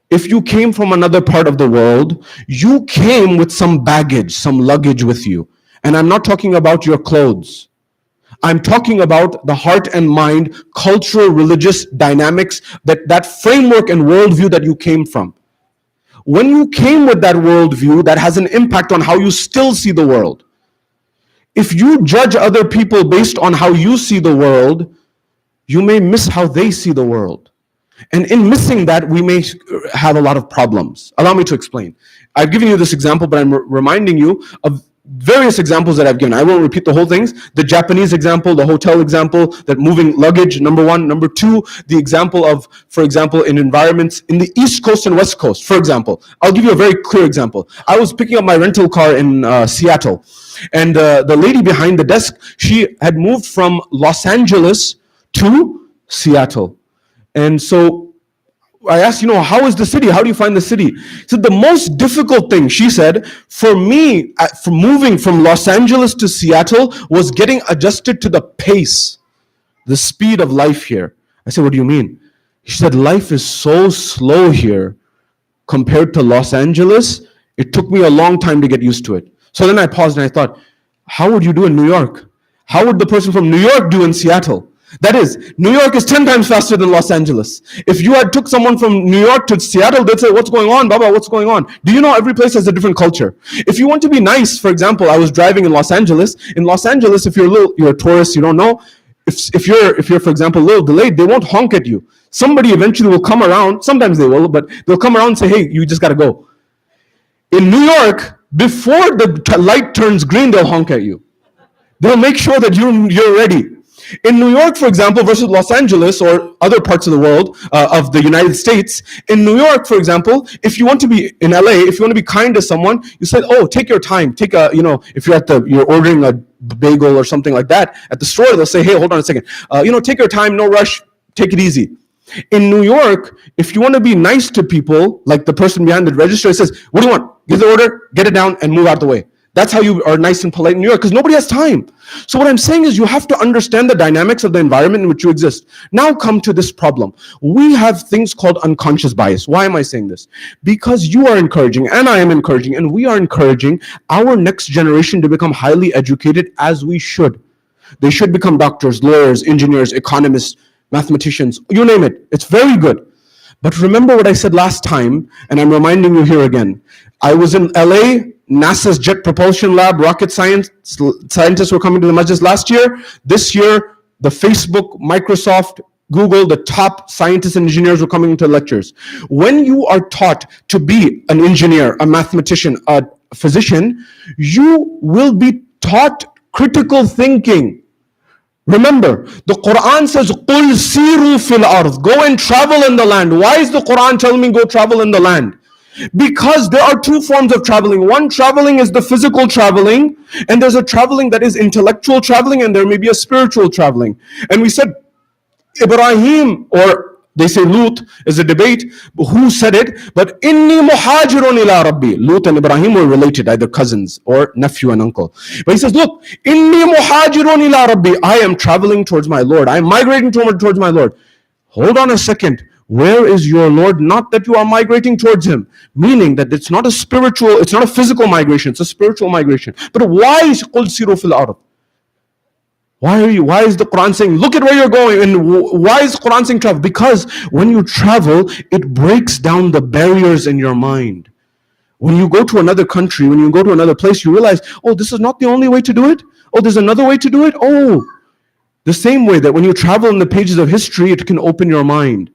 if you came from another part of the world, you came with some baggage, some luggage with you. And I'm not talking about your clothes. I'm talking about the heart and mind, cultural, religious dynamics, that framework and worldview that you came from. When you came with that worldview, that has an impact on how you still see the world. If you judge other people based on how you see the world, you may miss how they see the world. And in missing that, we may have a lot of problems. Allow me to explain. I've given you this example, but I'm reminding you of various examples that I've given. I won't repeat the whole things. The Japanese example, the hotel example, that moving luggage, number one. Number two, the example of, for example, in environments in the East Coast and West Coast. For example, I'll give you a very clear example. I was picking up my rental car in Seattle, and the lady behind the desk, she had moved from Los Angeles to Seattle. And so I asked, how is the city? How do you find the city? So the most difficult thing, she said, for me, for moving from Los Angeles to Seattle was getting adjusted to the pace. the speed of life here. I said, what do you mean? He said, life is so slow here compared to Los Angeles. It took me a long time to get used to it. So then I paused and I thought, how would you do in New York? How would the person from New York do in Seattle? That is, New York is 10 times faster than Los Angeles. If you had took someone from New York to Seattle, they'd say, what's going on, Baba, what's going on? Do you know every place has a different culture? If you want to be nice, for example, I was driving in Los Angeles. In Los Angeles, if you're a tourist, you don't know, if you're, for example, a little delayed, they won't honk at you. Somebody eventually will come around, sometimes they will, but they'll come around and say, hey, you just gotta go. In New York, before the light turns green, they'll honk at you. They'll make sure that you're ready. In New York, for example, versus Los Angeles or other parts of the world, of the United States, in New York, for example, if you want to be in LA, if you want to be kind to someone, you say, oh, take your time. Take a, if you're ordering a bagel or something like that at the store, they'll say, hey, hold on a second. Take your time, no rush, take it easy. In New York, if you want to be nice to people, like the person behind the register says, what do you want? Give the order, get it down, and move out the way. That's how you are nice and polite in New York, because nobody has time. So what I'm saying is you have to understand the dynamics of the environment in which you exist. Now come to this problem. We have things called unconscious bias. Why am I saying this? Because you are encouraging, and I am encouraging, and we are encouraging our next generation to become highly educated, as we should. They should become doctors, lawyers, engineers, economists, mathematicians, you name it. It's very good. But remember what I said last time, and I'm reminding you here again. I was in LA, NASA's Jet Propulsion Lab, rocket scientists were coming to the Majlis last year. This year, the Facebook, Microsoft, Google, the top scientists and engineers were coming into lectures. When you are taught to be an engineer, a mathematician, a physician, you will be taught critical thinking. Remember, the Quran says, قُلْ سِيرُوا فِي الْأَرْضِ. Go and travel in the land. Why is the Quran telling me go travel in the land? Because there are two forms of traveling. One traveling is the physical traveling, and there's a traveling that is intellectual traveling, and there may be a spiritual traveling. And we said Ibrahim, or they say Lut, is a debate who said it, but inni muhajirun ila rabbi. Lut and Ibrahim were related, either cousins or nephew and uncle. But he says, look, inni muhajirun ila rabbi. I am traveling towards my Lord. I am migrating towards my Lord. Hold on a second. Where is your Lord? Not that you are migrating towards him, meaning that it's not a physical migration, it's a spiritual migration. But why is قُلْ سِيرُوا فِي الْأَرْضِ? Why is the Quran saying, look at where you're going? And why is the Quran saying travel? Because when you travel, it breaks down the barriers in your mind. When you go to another country, when you go to another place, you realize, oh, this is not the only way to do it. Oh, there's another way to do it. Oh, the same way that when you travel in the pages of history, it can open your mind.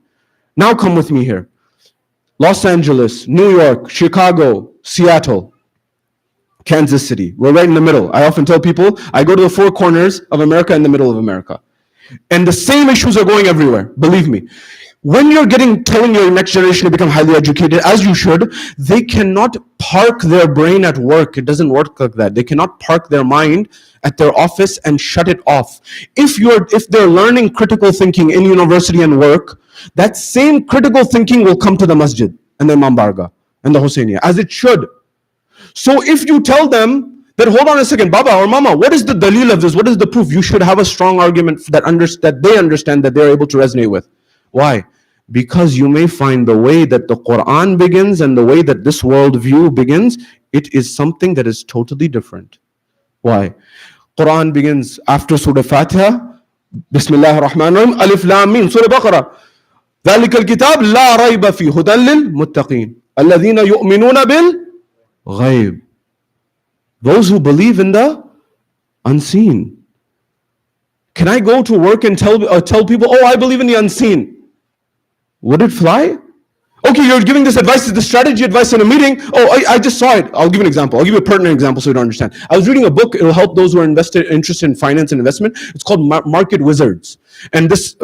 Now come with me here. Los Angeles, New York, Chicago, Seattle, Kansas City. We're right in the middle. I often tell people, I go to the four corners of America in the middle of America. And the same issues are going everywhere, believe me. When you're telling your next generation to become highly educated, as you should, they cannot park their brain at work. It doesn't work like that. They cannot park their mind at their office and shut it off. If they're learning critical thinking in university and work, that same critical thinking will come to the masjid and the Imam Barga and the Husseiniya, as it should. So if you tell them that, hold on a second, Baba or Mama, what is the dalil of this? What is the proof? You should have a strong argument that they understand, that they're able to resonate with. Why? Because you may find the way that the Quran begins and the way that this worldview begins, it is something that is totally different. Why? Quran begins after Surah Fatiha, Bismillah ar-Rahman ar-Rahim, Alif Lam Mim, Surah Baqarah. ذلك الكتاب لا ريب فيه هدى للمتقين الذين يؤمنون بالغيب. Those who believe in the unseen. Can I go to work and tell people, oh, I believe in the unseen? Would it fly? Okay, you're giving this advice, this strategy advice in a meeting. Oh, I just saw it. I'll give you an example. I'll give you a pertinent example so you don't understand. I was reading a book. It'll help those who are interested in finance and investment. It's called Market Wizards. And this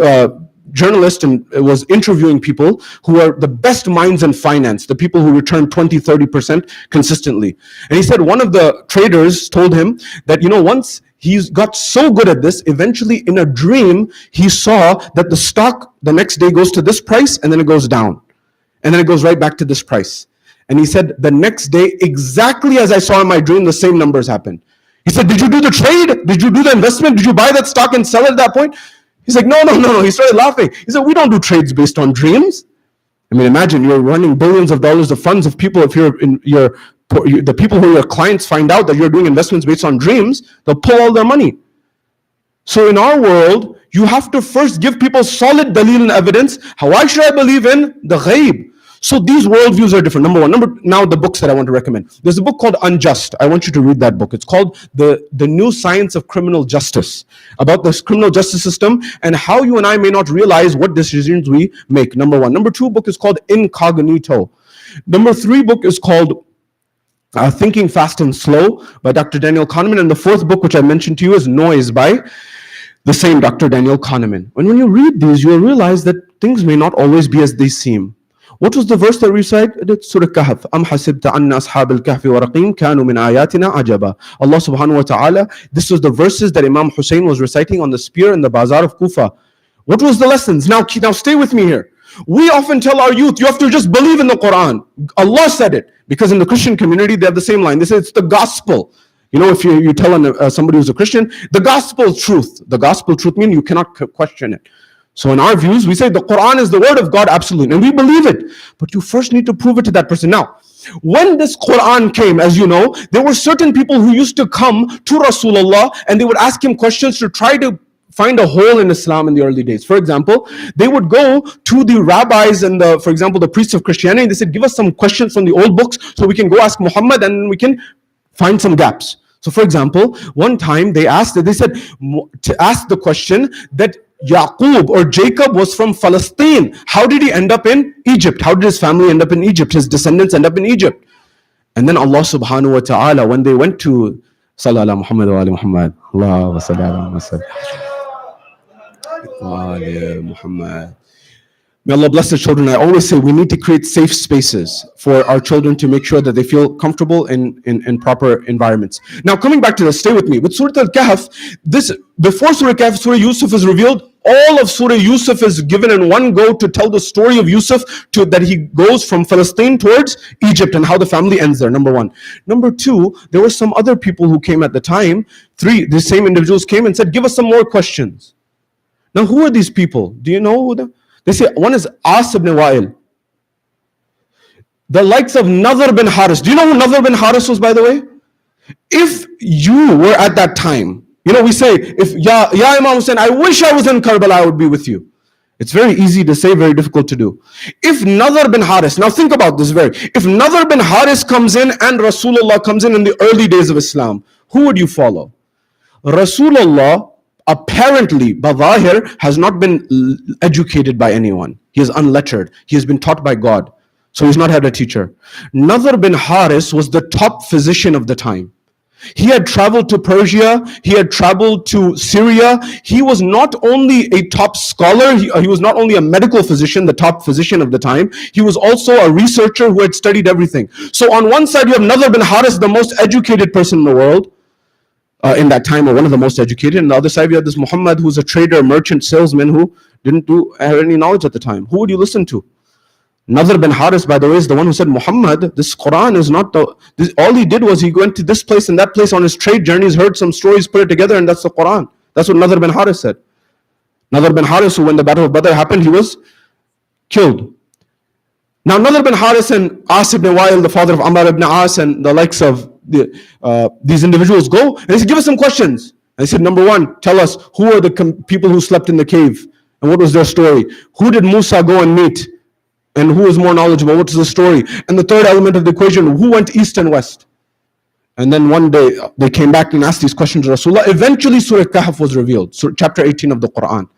journalist was interviewing people who are the best minds in finance, the people who return 20-30% consistently. And he said one of the traders told him that, once he's got so good at this, eventually in a dream, he saw that the stock the next day goes to this price and then it goes down. And then it goes right back to this price. And he said, the next day, exactly as I saw in my dream, the same numbers happened. He said, did you do the trade? Did you do the investment? Did you buy that stock and sell it at that point? He's like, no. He started laughing. He said, we don't do trades based on dreams. I mean, imagine you're running billions of dollars of funds of people. If the people who are your clients find out that you're doing investments based on dreams, they'll pull all their money. So in our world, you have to first give people solid dalil and evidence. Why should I believe in the ghaib? So these worldviews are different. Number one. Now the books that I want to recommend. There's a book called Unjust. I want you to read that book. It's called The New Science of Criminal Justice, about this criminal justice system and how you and I may not realize what decisions we make. Number one. Number two book is called Incognito. Number three book is called Thinking Fast and Slow by Dr. Daniel Kahneman. And the fourth book, which I mentioned to you, is Noise by the same Dr. Daniel Kahneman. And when you read these, you'll realize that things may not always be as they seem. What was the verse that we recited? It's Surah Kahf. أَمْ حَسِبْتَ أَنَّ أَصْحَابَ الْكَهْفِ وَرَقِيمٍ كَانُوا مِنْ آيَاتِنَا عَجَبًا. Allah subhanahu wa ta'ala, this was the verses that Imam Hussein was reciting on the spear in the bazaar of Kufa. What was the lessons? Now stay with me here. We often tell our youth, you have to just believe in the Quran. Allah said it. Because in the Christian community, they have the same line. They say it's the gospel. You know, if you tell somebody who's a Christian, the gospel truth. The gospel truth means you cannot question it. So in our views, we say the Quran is the word of God, absolutely. And we believe it. But you first need to prove it to that person. Now, when this Quran came, as you know, there were certain people who used to come to Rasulullah and they would ask him questions to try to find a hole in Islam in the early days. For example, they would go to the rabbis and for example, the priests of Christianity, and they said, give us some questions from the old books so we can go ask Muhammad and we can find some gaps. So for example, one time they said to ask the question that Yaqub or Jacob was from Palestine. How did he end up in Egypt? How did his family end up in Egypt? His descendants end up in Egypt. And then Allah subhanahu wa ta'ala, when they went to Sallallahu Muhammad wa ali Muhammad, Allahumma salli ala Muhammad. May Allah bless the children. I always say we need to create safe spaces for our children to make sure that they feel comfortable in proper environments. Now coming back to this, stay with me. With Surah Al-Kahf, before Surah Kahf, Surah Yusuf is revealed. All of Surah Yusuf is given in one go to tell the story of Yusuf, that he goes from Palestine towards Egypt and how the family ends there, number one. Number two, there were some other people who came at the time. The same individuals came and said, give us some more questions. Now who are these people? Do you know who they say? One is As ibn Wa'il. The likes of Nadhr bin Haris. Do you know who Nadhr bin Haris was, by the way? If you were at that time, you know, we say, Ya Imam Hussein, I wish I was in Karbala, I would be with you. It's very easy to say, very difficult to do. If Nadhr bin Haris, now think about this if Nadhr bin Haris comes in and Rasulullah comes in the early days of Islam, who would you follow? Rasulullah apparently, Badahir, has not been educated by anyone. He is unlettered. He has been taught by God. So he's not had a teacher. Nadhr bin Haris was the top physician of the time. He had traveled to Persia. He had traveled to Syria. He was not only a top scholar, he was not only a medical physician, the top physician of the time, he was also a researcher who had studied everything. So on one side you have Nadhr bin Haris, the most educated person in the world, in that time, or one of the most educated. And the other side, we have this Muhammad, who's a trader, merchant, salesman, who didn't have any knowledge at the time. Who would you listen to? Nadhr bin Haris, by the way, is the one who said, Muhammad, this Quran is not all he did was he went to this place and that place on his trade journeys, heard some stories, put it together, and that's the Quran. That's what Nadhr bin Haris said. Nadhr bin Haris, who when the Battle of Badr happened, he was killed. Now Nadhr bin Haris and As ibn Wa'il, the father of Ammar ibn As, and the likes of these individuals go, and they said, give us some questions. And they said, number one, tell us, who are the people who slept in the cave? And what was their story? Who did Musa go and meet? And who is more knowledgeable? What's the story? And the third element of the equation, who went east and west? And then one day, they came back and asked these questions to Rasulullah. Eventually, Surah Kahf was revealed, chapter 18 of the Quran.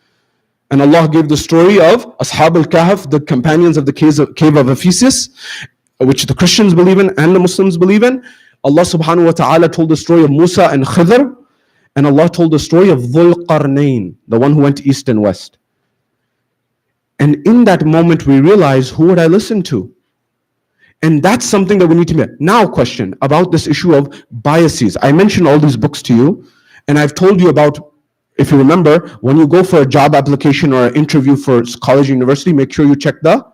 And Allah gave the story of Ashab al-Kahf, the companions of the cave of Ephesus, which the Christians believe in and the Muslims believe in. Allah subhanahu wa ta'ala told the story of Musa and Khidr, and Allah told the story of Dhul Qarnayn, the one who went east and west. And in that moment we realize, who would I listen to? And that's something that we need to make. Now question about this issue of biases. I mentioned all these books to you, and I've told you about, if you remember, when you go for a job application or an interview for college or university, make sure you check the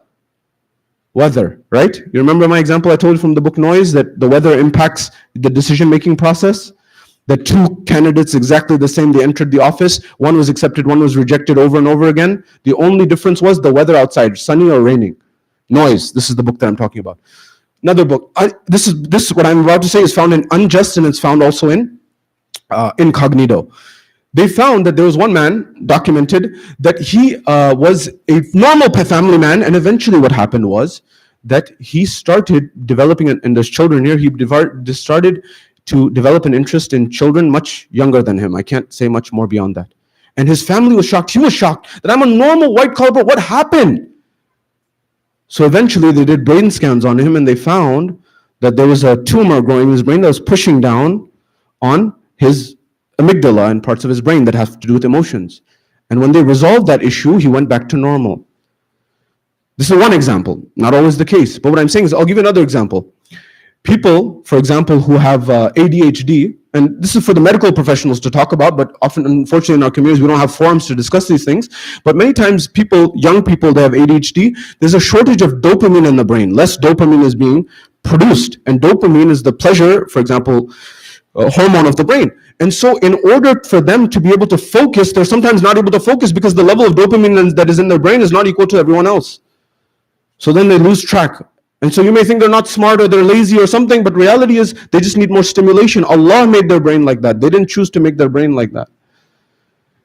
weather, right? You remember my example I told you from the book Noise, that the weather impacts the decision-making process? The two candidates exactly the same. They entered the office. One was accepted, one was rejected over and over again. The only difference was the weather outside, sunny or raining. Noise. This is the book that I'm talking about. Another book. This what I'm about to say is found in Unjust, and it's found also in Incognito. They found that there was one man documented that he was a normal family man, and eventually what happened was that he started developing, and there's children here, he started to develop an interest in children much younger than him. I can't say much more beyond that. And his family was shocked. He was shocked that I'm a normal white collar, but what happened? So eventually they did brain scans on him, and they found that there was a tumor growing in his brain that was pushing down on his amygdala and parts of his brain that have to do with emotions. And when they resolved that issue, he went back to normal. This is one example, not always the case. But what I'm saying is, I'll give you another example. People, for example, who have ADHD, and this is for the medical professionals to talk about, but often, unfortunately, in our communities, we don't have forums to discuss these things. But many times young people, they have ADHD, there's a shortage of dopamine in the brain. Less dopamine is being produced. And dopamine is the pleasure, for example, hormone of the brain. And so in order for them to be able to focus, they're sometimes not able to focus because the level of dopamine that is in their brain is not equal to everyone else. So then they lose track. And so you may think they're not smart or they're lazy or something, but reality is they just need more stimulation. Allah made their brain like that. They didn't choose to make their brain like that.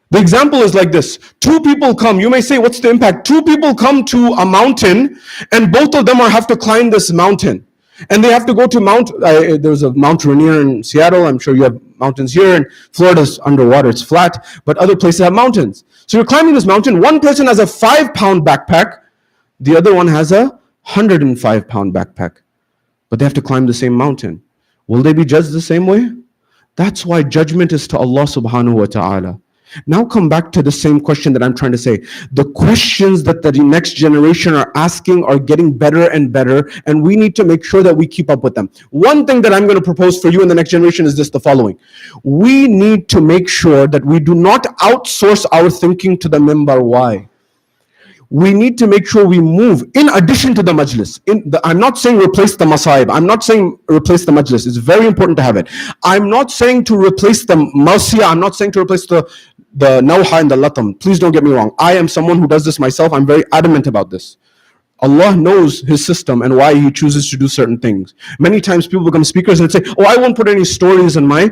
The example is like this. Two people come. You may say, what's the impact? Two people come to a mountain, and both of them have to climb this mountain. And they have to go to there's a Mount Rainier in Seattle. I'm sure you have mountains here. And Florida's underwater. It's flat. But other places have mountains. So you're climbing this mountain. One person has a 5-pound backpack. The other one has a 105-pound backpack. But they have to climb the same mountain. Will they be judged the same way? That's why judgment is to Allah subhanahu wa ta'ala. Now come back to the same question that I'm trying to say. The questions that the next generation are asking are getting better and better, and we need to make sure that we keep up with them. One thing that I'm going to propose for you in the next generation is the following. We need to make sure that we do not outsource our thinking to the mimbar. Why? We need to make sure we move in addition to the majlis. I'm not saying replace the masaib. I'm not saying replace the majlis. It's very important to have it. I'm not saying to replace the mawsiya. I'm not saying to replace the nawha and the latam. Please don't get me wrong. I am someone who does this myself. I'm very adamant about this. Allah knows His system and why He chooses to do certain things. Many times people become speakers and say, oh, I won't put any stories in my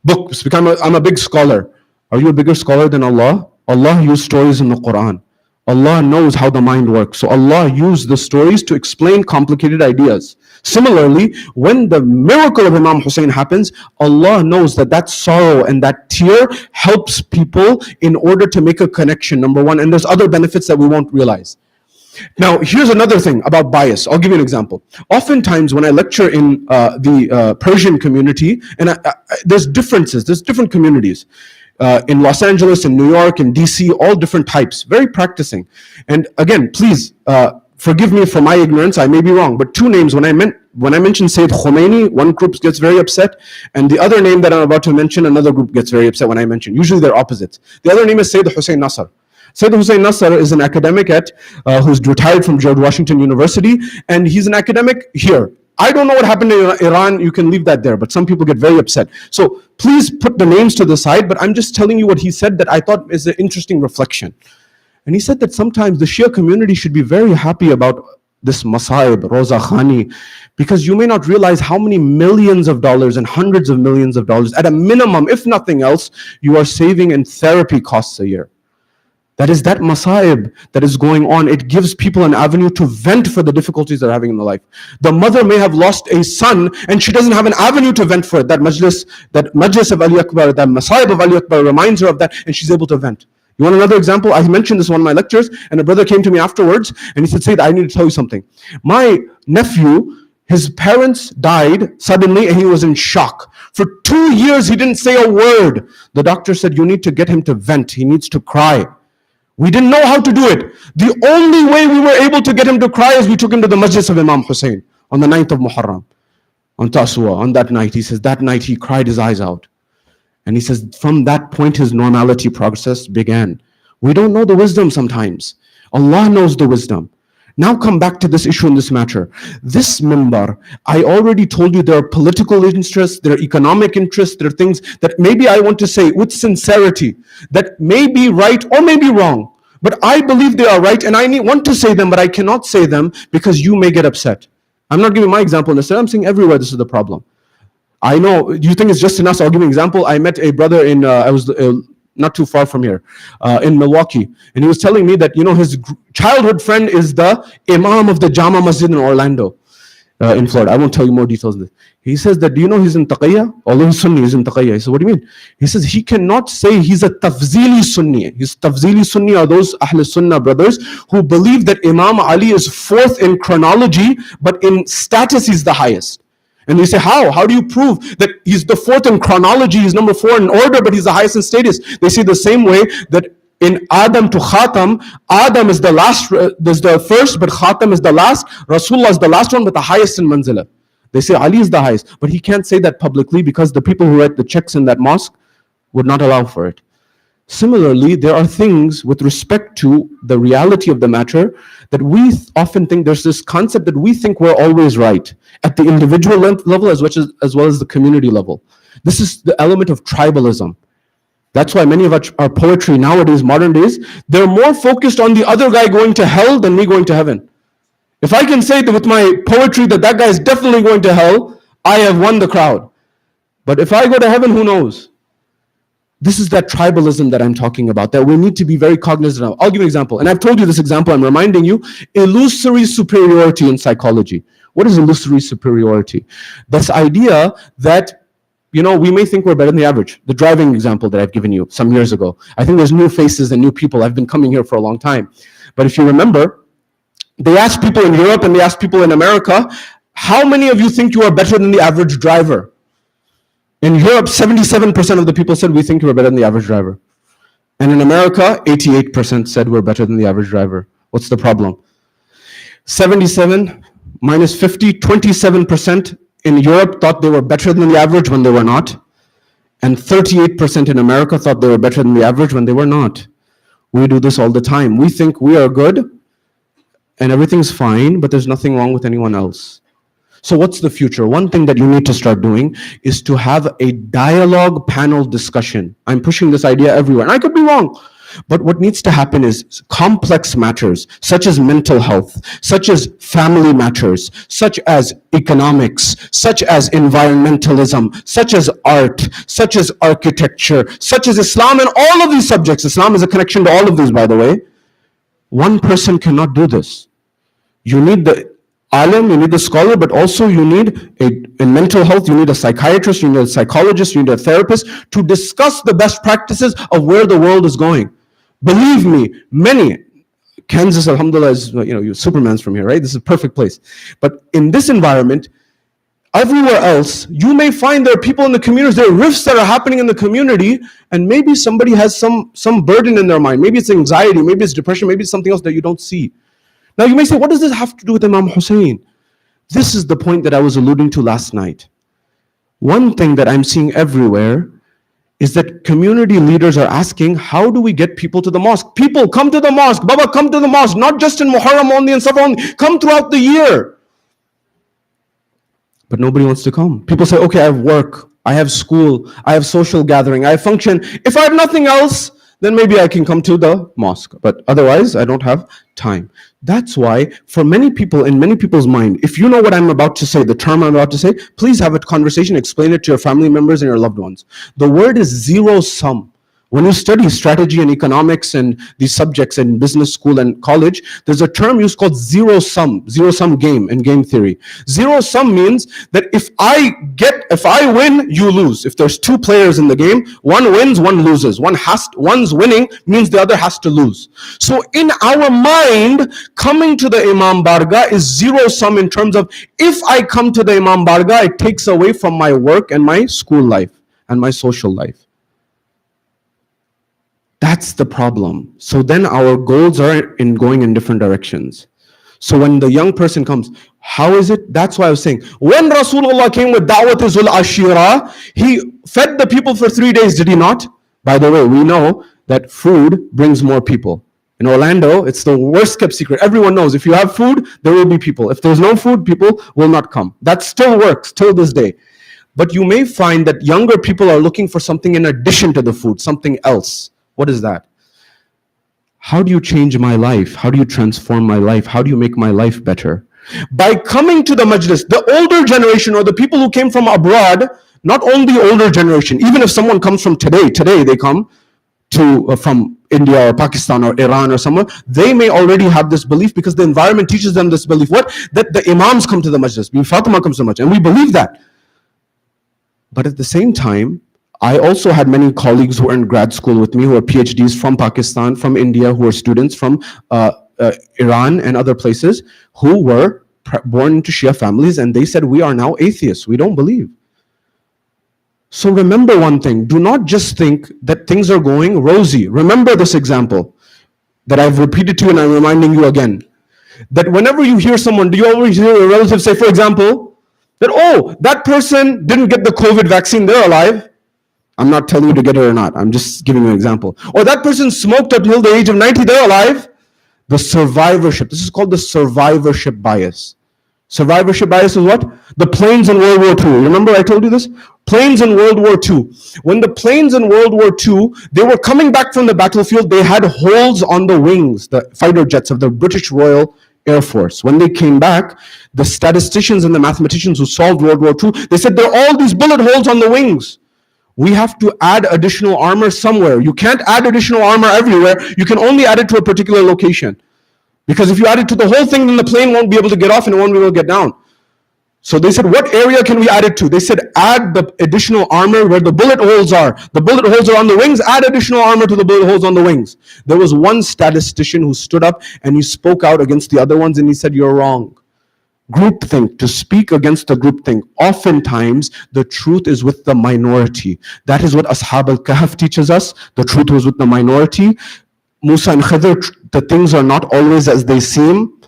books because I'm a big scholar. Are you a bigger scholar than Allah? Allah used stories in the Quran. Allah knows how the mind works. So Allah used the stories to explain complicated ideas. Similarly, when the miracle of Imam Hussein happens, Allah knows that sorrow and that tear helps people in order to make a connection, number one. And there's other benefits that we won't realize. Now, here's another thing about bias. I'll give you an example. Oftentimes, when I lecture in the Persian community, and there's differences, there's different communities. In Los Angeles, in New York, in DC, all different types, very practicing. And again, please forgive me for my ignorance, I may be wrong, but two names, when I mention Sayyid Khomeini, one group gets very upset, and the other name that I'm about to mention, another group gets very upset when I mention. Usually they're opposites. The other name is Sayyid Hussein Nasr. Sayyid Hussein Nasr is an academic who's retired from George Washington University, and he's an academic here. I don't know what happened in Iran, you can leave that there, but some people get very upset. So please put the names to the side, but I'm just telling you what he said that I thought is an interesting reflection. And he said that sometimes the Shia community should be very happy about this Masaib, Roza Khani, because you may not realize how many millions of dollars and hundreds of millions of dollars, at a minimum, if nothing else, you are saving in therapy costs a year. That is that masaib that is going on. It gives people an avenue to vent for the difficulties they're having in their life. The mother may have lost a son and she doesn't have an avenue to vent for it. That majlis of Ali Akbar, that masaib of Ali Akbar reminds her of that, and she's able to vent. You want another example? I mentioned this in one of my lectures, and a brother came to me afterwards and he said, Syed, I need to tell you something. My nephew, his parents died suddenly and he was in shock. For 2 years he didn't say a word. The doctor said, you need to get him to vent. He needs to cry. We didn't know how to do it. The only way we were able to get him to cry is we took him to the Majlis of Imam Hussein on the 9th of Muharram, on Taswa, on that night. He says that night he cried his eyes out. And he says from that point his normality process began. We don't know the wisdom sometimes. Allah knows the wisdom. Now come back to this issue in this matter. This mimbar, I already told you there are political interests, there are economic interests, there are things that maybe I want to say with sincerity that may be right or may be wrong. But I believe they are right and I want to say them, but I cannot say them because you may get upset. I'm not giving my example necessarily, I'm saying everywhere this is the problem. I know, you think it's just in us? I'll give you an example. I met a brother in, I was not too far from here, in Milwaukee. And he was telling me that, his childhood friend is the Imam of the Jama Masjid in Orlando, in Florida. I won't tell you more details of this. He says that, do you know he's in Taqiyya? Although he's Sunni, he's in Taqiyya. He said, what do you mean? He says he cannot say he's a Tafzili Sunni. His Tafzili Sunni are those Ahl Sunnah brothers who believe that Imam Ali is fourth in chronology, but in status he's the highest. And we say, how? How do you prove that he's the fourth in chronology, he's number 4 in order, but he's the highest in status? They say the same way that in Adam to Khatam, Adam is the last, there's the first, but Khatam is the last. Rasulullah is the last one, but the highest in manzila. They say Ali is the highest, but he can't say that publicly because the people who write the checks in that mosque would not allow for it. Similarly, there are things with respect to the reality of the matter that we often think there's this concept that we think we're always right at the individual level as well as the community level. This is the element of tribalism. That's why many of our poetry nowadays, modern days, they're more focused on the other guy going to hell than me going to heaven. If I can say that with my poetry that guy is definitely going to hell, I have won the crowd. But if I go to heaven, who knows? This is that tribalism that I'm talking about, that we need to be very cognizant of. I'll give you an example, and I've told you this example, I'm reminding you, illusory superiority in psychology. What is illusory superiority? This idea that, we may think we're better than the average. The driving example that I've given you some years ago. I think there's new faces and new people. I've been coming here for a long time. But if you remember, they asked people in Europe and they asked people in America, how many of you think you are better than the average driver? In Europe, 77% of the people said we think we're better than the average driver. And in America, 88% said we're better than the average driver. What's the problem? 77 minus 50, 27% in Europe thought they were better than the average when they were not. And 38% in America thought they were better than the average when they were not. We do this all the time. We think we are good and everything's fine, but there's nothing wrong with anyone else. So what's the future? One thing that you need to start doing is to have a dialogue panel discussion. I'm pushing this idea everywhere, and I could be wrong. But what needs to happen is complex matters, such as mental health, such as family matters, such as economics, such as environmentalism, such as art, such as architecture, such as Islam, and all of these subjects. Islam is a connection to all of these, by the way. One person cannot do this. You need the alim, you need the scholar, but also you need in mental health, you need a psychiatrist, you need a psychologist, you need a therapist to discuss the best practices of where the world is going. Believe me, many, Kansas, alhamdulillah, is, Superman's from here, right? This is a perfect place. But in this environment, everywhere else, you may find there are people in the communities, there are rifts that are happening in the community, and maybe somebody has some burden in their mind. Maybe it's anxiety, maybe it's depression, maybe it's something else that you don't see. Now you may say, what does this have to do with Imam Hussein? This is the point that I was alluding to last night. One thing that I'm seeing everywhere is that community leaders are asking, how do we get people to the mosque? People, come to the mosque. Baba, come to the mosque. Not just in Muharram only and Safar only. Come throughout the year. But nobody wants to come. People say, okay, I have work, I have school, I have social gathering, I have function. If I have nothing else, then maybe I can come to the mosque. But otherwise, I don't have time. That's why, for many people, in many people's mind, if you know what I'm about to say, the term I'm about to say, please have a conversation, explain it to your family members and your loved ones. The word is zero sum. When you study strategy and economics and these subjects in business school and college, there's a term used called zero sum game in game theory. Zero sum means that if I win, you lose. If there's 2 players in the game, one wins, one loses. One's winning means the other has to lose. So in our mind, coming to the Imam Bargah is zero sum in terms of if I come to the Imam Bargah, it takes away from my work and my school life and my social life. That's the problem. So then our goals are going in different directions. So when the young person comes, how is it? That's why I was saying, when Rasulullah came with Da'watul Ashira, he fed the people for 3 days, did he not? By the way, we know that food brings more people. In Orlando, it's the worst kept secret. Everyone knows if you have food, there will be people. If there's no food, people will not come. That still works till this day. But you may find that younger people are looking for something in addition to the food, something else. What is that? How do you change my life? How do you transform my life? How do you make my life better? By coming to the majlis, the older generation or the people who came from abroad, not only older generation, even if someone comes from today they come to from India or Pakistan or Iran or somewhere, they may already have this belief because the environment teaches them this belief. What? That the imams come to the majlis, Fatima comes to the majlis, and we believe that. But at the same time, I also had many colleagues who were in grad school with me, who are PhDs from Pakistan, from India, who are students from Iran and other places, who were born into Shia families, and they said, we are now atheists, we don't believe. So remember one thing, do not just think that things are going rosy. Remember this example that I've repeated to you and I'm reminding you again. That whenever you hear someone, do you always hear a relative say, for example, that, oh, that person didn't get the COVID vaccine, they're alive. I'm not telling you to get it or not, I'm just giving you an example. Or that person smoked until the age of 90, they're alive. The survivorship, this is called the survivorship bias. Survivorship bias is what? The planes in World War II. Remember I told you this? Planes in World War II. When the planes in World War II, they were coming back from the battlefield, they had holes on the wings, the fighter jets of the British Royal Air Force. When they came back, the statisticians and the mathematicians who solved World War II, they said there are all these bullet holes on the wings. We have to add additional armor somewhere. You can't add additional armor everywhere. You can only add it to a particular location. Because if you add it to the whole thing, then the plane won't be able to get off and it won't be able to get down. So they said, what area can we add it to? They said, add the additional armor where the bullet holes are. The bullet holes are on the wings, add additional armor to the bullet holes on the wings. There was one statistician who stood up and he spoke out against the other ones and he said, you're wrong. Groupthink, to speak against the groupthink. Oftentimes, the truth is with the minority. That is what Ashab al-Kahf teaches us. The truth was with the minority. Musa and Khidr, the things are not always as they seem.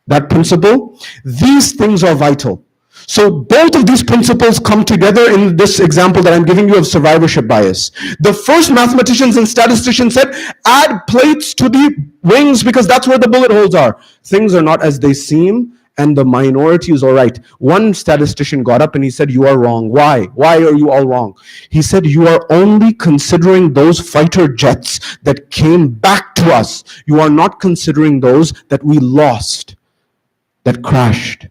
That principle. These things are vital. So both of these principles come together in this example that I'm giving you of survivorship bias. The first mathematicians and statisticians said, add plates to the wings because that's where the bullet holes are. Things are not as they seem. And the minority is all right. One statistician got up and he said, you are wrong. Why? Why are you all wrong? He said, you are only considering those fighter jets that came back to us. You are not considering those that we lost, that crashed.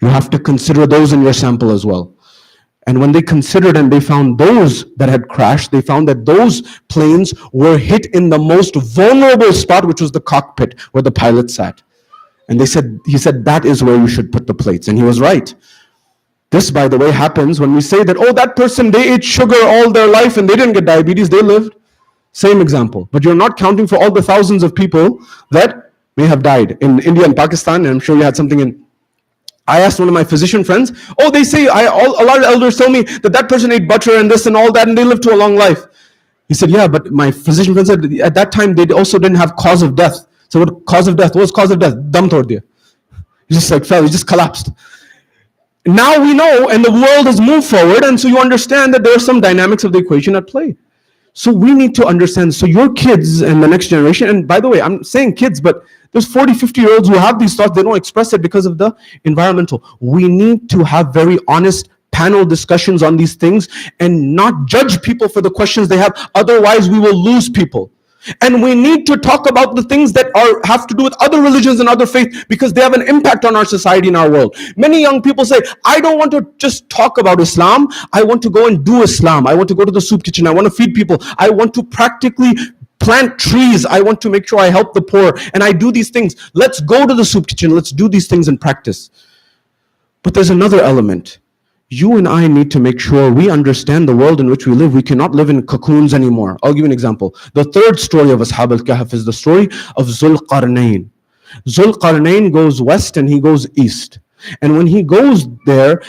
You have to consider those in your sample as well. And when they considered and they found those that had crashed, they found that those planes were hit in the most vulnerable spot, which was the cockpit where the pilot sat. And he said, that is where you should put the plates. And he was right. This, by the way, happens when we say that, oh, that person, they ate sugar all their life and they didn't get diabetes, they lived. Same example. But you're not counting for all the thousands of people that may have died in India and Pakistan, and I'm sure you had something in. I asked one of my physician friends, oh, they say, a lot of elders tell me that that person ate butter and this and all that, and they lived to a long life. He said, yeah, but my physician friend said, at that time, they also didn't have cause of death. So what cause of death? What was cause of death? Dum tod diya. He just like fell, he just collapsed. Now we know, and the world has moved forward, and so you understand that there are some dynamics of the equation at play. So we need to understand, so your kids and the next generation, and by the way, I'm saying kids, but there's 40, 50-year-olds who have these thoughts, they don't express it because of the environmental. We need to have very honest panel discussions on these things and not judge people for the questions they have, otherwise we will lose people. And we need to talk about the things that have to do with other religions and other faiths because they have an impact on our society and our world. Many young people say, I don't want to just talk about Islam. I want to go and do Islam. I want to go to the soup kitchen. I want to feed people. I want to practically plant trees. I want to make sure I help the poor. And I do these things. Let's go to the soup kitchen. Let's do these things in practice. But there's another element. You and I need to make sure we understand the world in which we live. We cannot live in cocoons anymore. I'll give you an example. The third story of Ashab al-Kahf is the story of Zulqarnain. Zulqarnain goes west and he goes east. And when he goes there,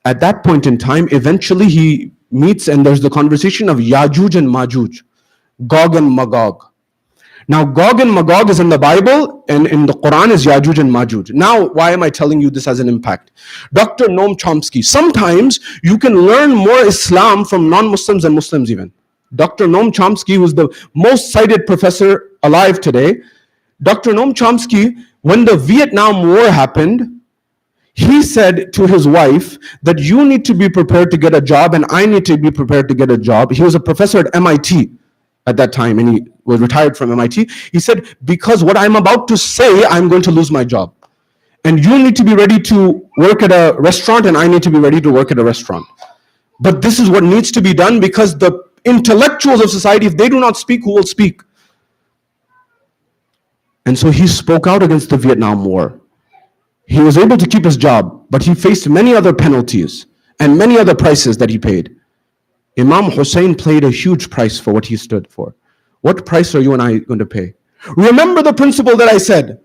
at that point in time, eventually he meets and there's the conversation of Yajuj and Majuj, Gog and Magog. Now, Gog and Magog is in the Bible, and in the Quran is Yajuj and Majuj. Now, why am I telling you this has an impact? Dr. Noam Chomsky, sometimes you can learn more Islam from non-Muslims and Muslims even. Dr. Noam Chomsky, who's the most cited professor alive today, Dr. Noam Chomsky, when the Vietnam War happened, he said to his wife that you need to be prepared to get a job and I need to be prepared to get a job. He was a professor at MIT at that time and he was retired from MIT. He said, because what I'm about to say, I'm going to lose my job. And you need to be ready to work at a restaurant and I need to be ready to work at a restaurant. But this is what needs to be done because the intellectuals of society, if they do not speak, who will speak? And so he spoke out against the Vietnam War. He was able to keep his job, but he faced many other penalties and many other prices that he paid. Imam Hussein paid a huge price for what he stood for. What price are you and I going to pay? Remember the principle that I said,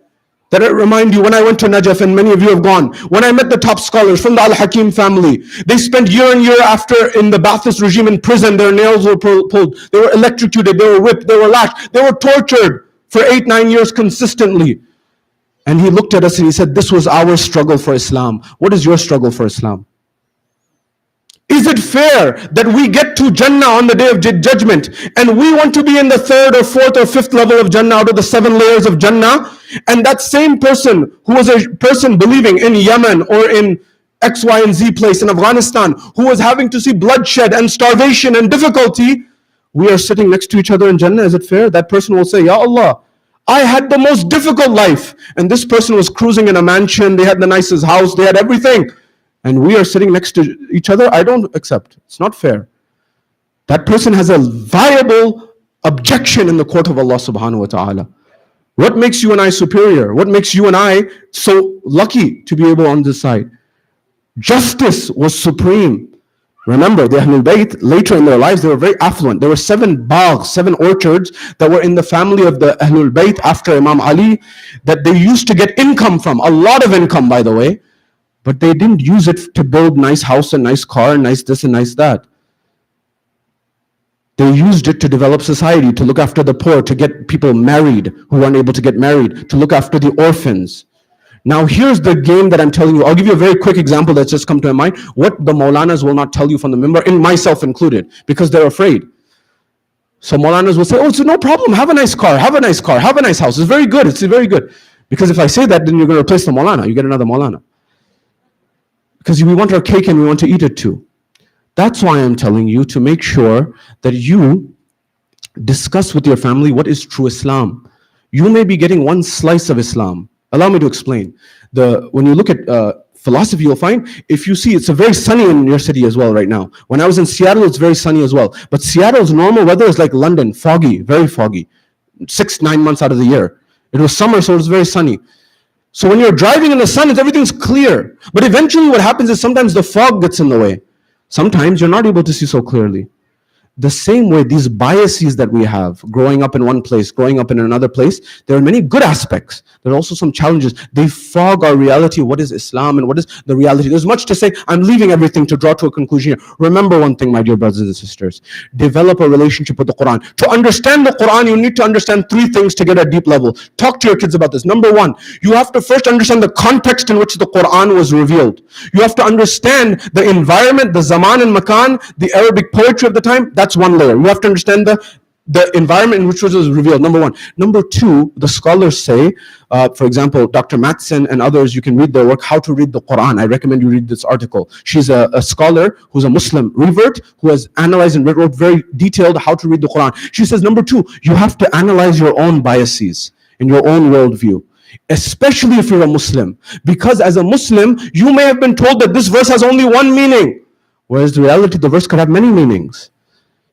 that I remind you when I went to Najaf, and many of you have gone, when I met the top scholars from the Al-Hakim family, they spent year and year after in the Ba'athist regime in prison, their nails were pulled, they were electrocuted, they were whipped, they were lashed, they were tortured for 8-9 years consistently. And he looked at us and he said, this was our struggle for Islam. What is your struggle for Islam? Is it fair that we get to Jannah on the day of judgment and we want to be in the 3rd or 4th or 5th level of Jannah out of the 7 layers of Jannah, and that same person who was a person believing in Yemen or in X, Y, and Z place in Afghanistan, who was having to see bloodshed and starvation and difficulty, we are sitting next to each other in Jannah? Is it fair? That person will say, Ya Allah, I had the most difficult life, and this person was cruising in a mansion, they had the nicest house, they had everything, and we are sitting next to each other. I don't accept. It's not fair. That person has a viable objection in the court of Allah subhanahu wa ta'ala. What makes you and I superior? What makes you and I so lucky to be able on this side? Justice was supreme. Remember, the Ahlul Bayt, later in their lives, they were very affluent. There were 7 baghs, 7 orchards that were in the family of the Ahlul Bayt after Imam Ali, that they used to get income from, a lot of income, by the way, but they didn't use it to build nice house and nice car and nice this and nice that. They used it to develop society, to look after the poor, to get people married who weren't able to get married, to look after the orphans. Now here's the game that I'm telling you. I'll give you a very quick example that's just come to my mind. What the Maulanas will not tell you from the minbar, and myself included, because they're afraid. So Maulanas will say, oh, it's no problem, have a nice car, have a nice car, have a nice house. It's very good, it's very good. Because if I say that, then you're going to replace the Maulana. You get another Maulana. Because we want our cake and we want to eat it too. That's why I'm telling you to make sure that you discuss with your family what is true Islam. You may be getting one slice of Islam. Allow me to explain. When you look at philosophy, you'll find, if you see, it's a very sunny in your city as well right now. When I was in Seattle, it's very sunny as well. But Seattle's normal weather is like London, foggy, very foggy, 6-9 months out of the year. It was summer, so it was very sunny. So when you're driving in the sun, everything's clear. But eventually what happens is sometimes the fog gets in the way. Sometimes you're not able to see so clearly. The same way, these biases that we have, growing up in one place, growing up in another place, there are many good aspects. There are also some challenges. They fog our reality. What is Islam and what is the reality? There's much to say. I'm leaving everything to draw to a conclusion here. Remember one thing, my dear brothers and sisters. Develop a relationship with the Quran. To understand the Quran, you need to understand 3 things to get a deep level. Talk to your kids about this. Number 1, you have to first understand the context in which the Quran was revealed. You have to understand the environment, the zaman and makan, the Arabic poetry of the time. That's one layer. You have to understand the environment in which it was revealed, number 1. Number 2, the scholars say, for example, Dr. Matson and others, you can read their work, How to Read the Quran. I recommend you read this article. She's a scholar who's a Muslim revert who has analyzed and wrote very detailed how to read the Quran. She says, number 2, you have to analyze your own biases and your own worldview, especially if you're a Muslim. Because as a Muslim, you may have been told that this verse has only one meaning, whereas the reality, the verse could have many meanings.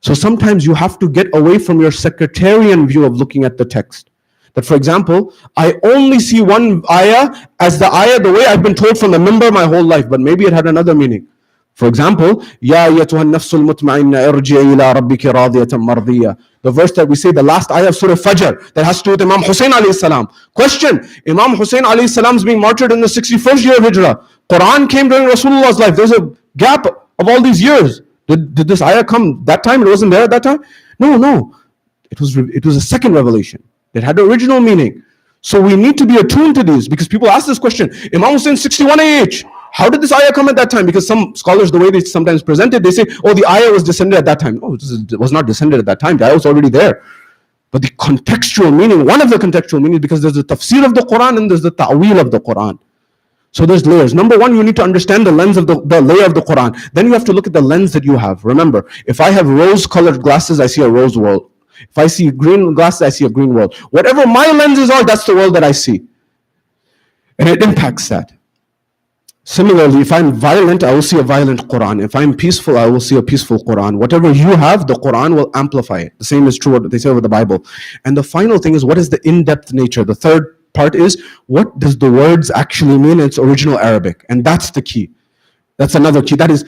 So sometimes you have to get away from your sectarian view of looking at the text. That, for example, I only see one ayah as the ayah the way I've been told from the minbar my whole life, but maybe it had another meaning. For example, Ya ayyatuha an-nafsul mutma'inna irji'i ila rabbiki radiyatan mardiyya. The verse that we say, the last ayah of Surah Fajr, that has to do with Imam Hussein alayhi salam. Question, Imam Hussein alayhi salam is being martyred in the 61st year of Hijrah. Quran came during Rasulullah's life. There's a gap of all these years. Did this ayah come that time? It wasn't there at that time? No. It was a second revelation. It had the original meaning. So we need to be attuned to these, because people ask this question, Imam Hussein 61 AH, how did this ayah come at that time? Because some scholars, the way they sometimes present it, they say, oh, the ayah was descended at that time. No, it was not descended at that time. The ayah was already there. But the contextual meaning, one of the contextual meanings, because there's the tafsir of the Quran and there's the ta'wil of the Quran. So there's layers. Number one, you need to understand the lens of the layer of the Quran. Then you have to look at the lens that you have. Remember, if I have rose-colored glasses, I see a rose world. If I see green glasses, I see a green world. Whatever my lenses are, that's the world that I see. And it impacts that. Similarly, if I'm violent, I will see a violent Quran. If I'm peaceful, I will see a peaceful Quran. Whatever you have, the Quran will amplify it. The same is true what they say over the Bible. And the final thing is, what is the in-depth nature? The third part is, what does the words actually mean in its original Arabic? And that's the key. That's another key. That is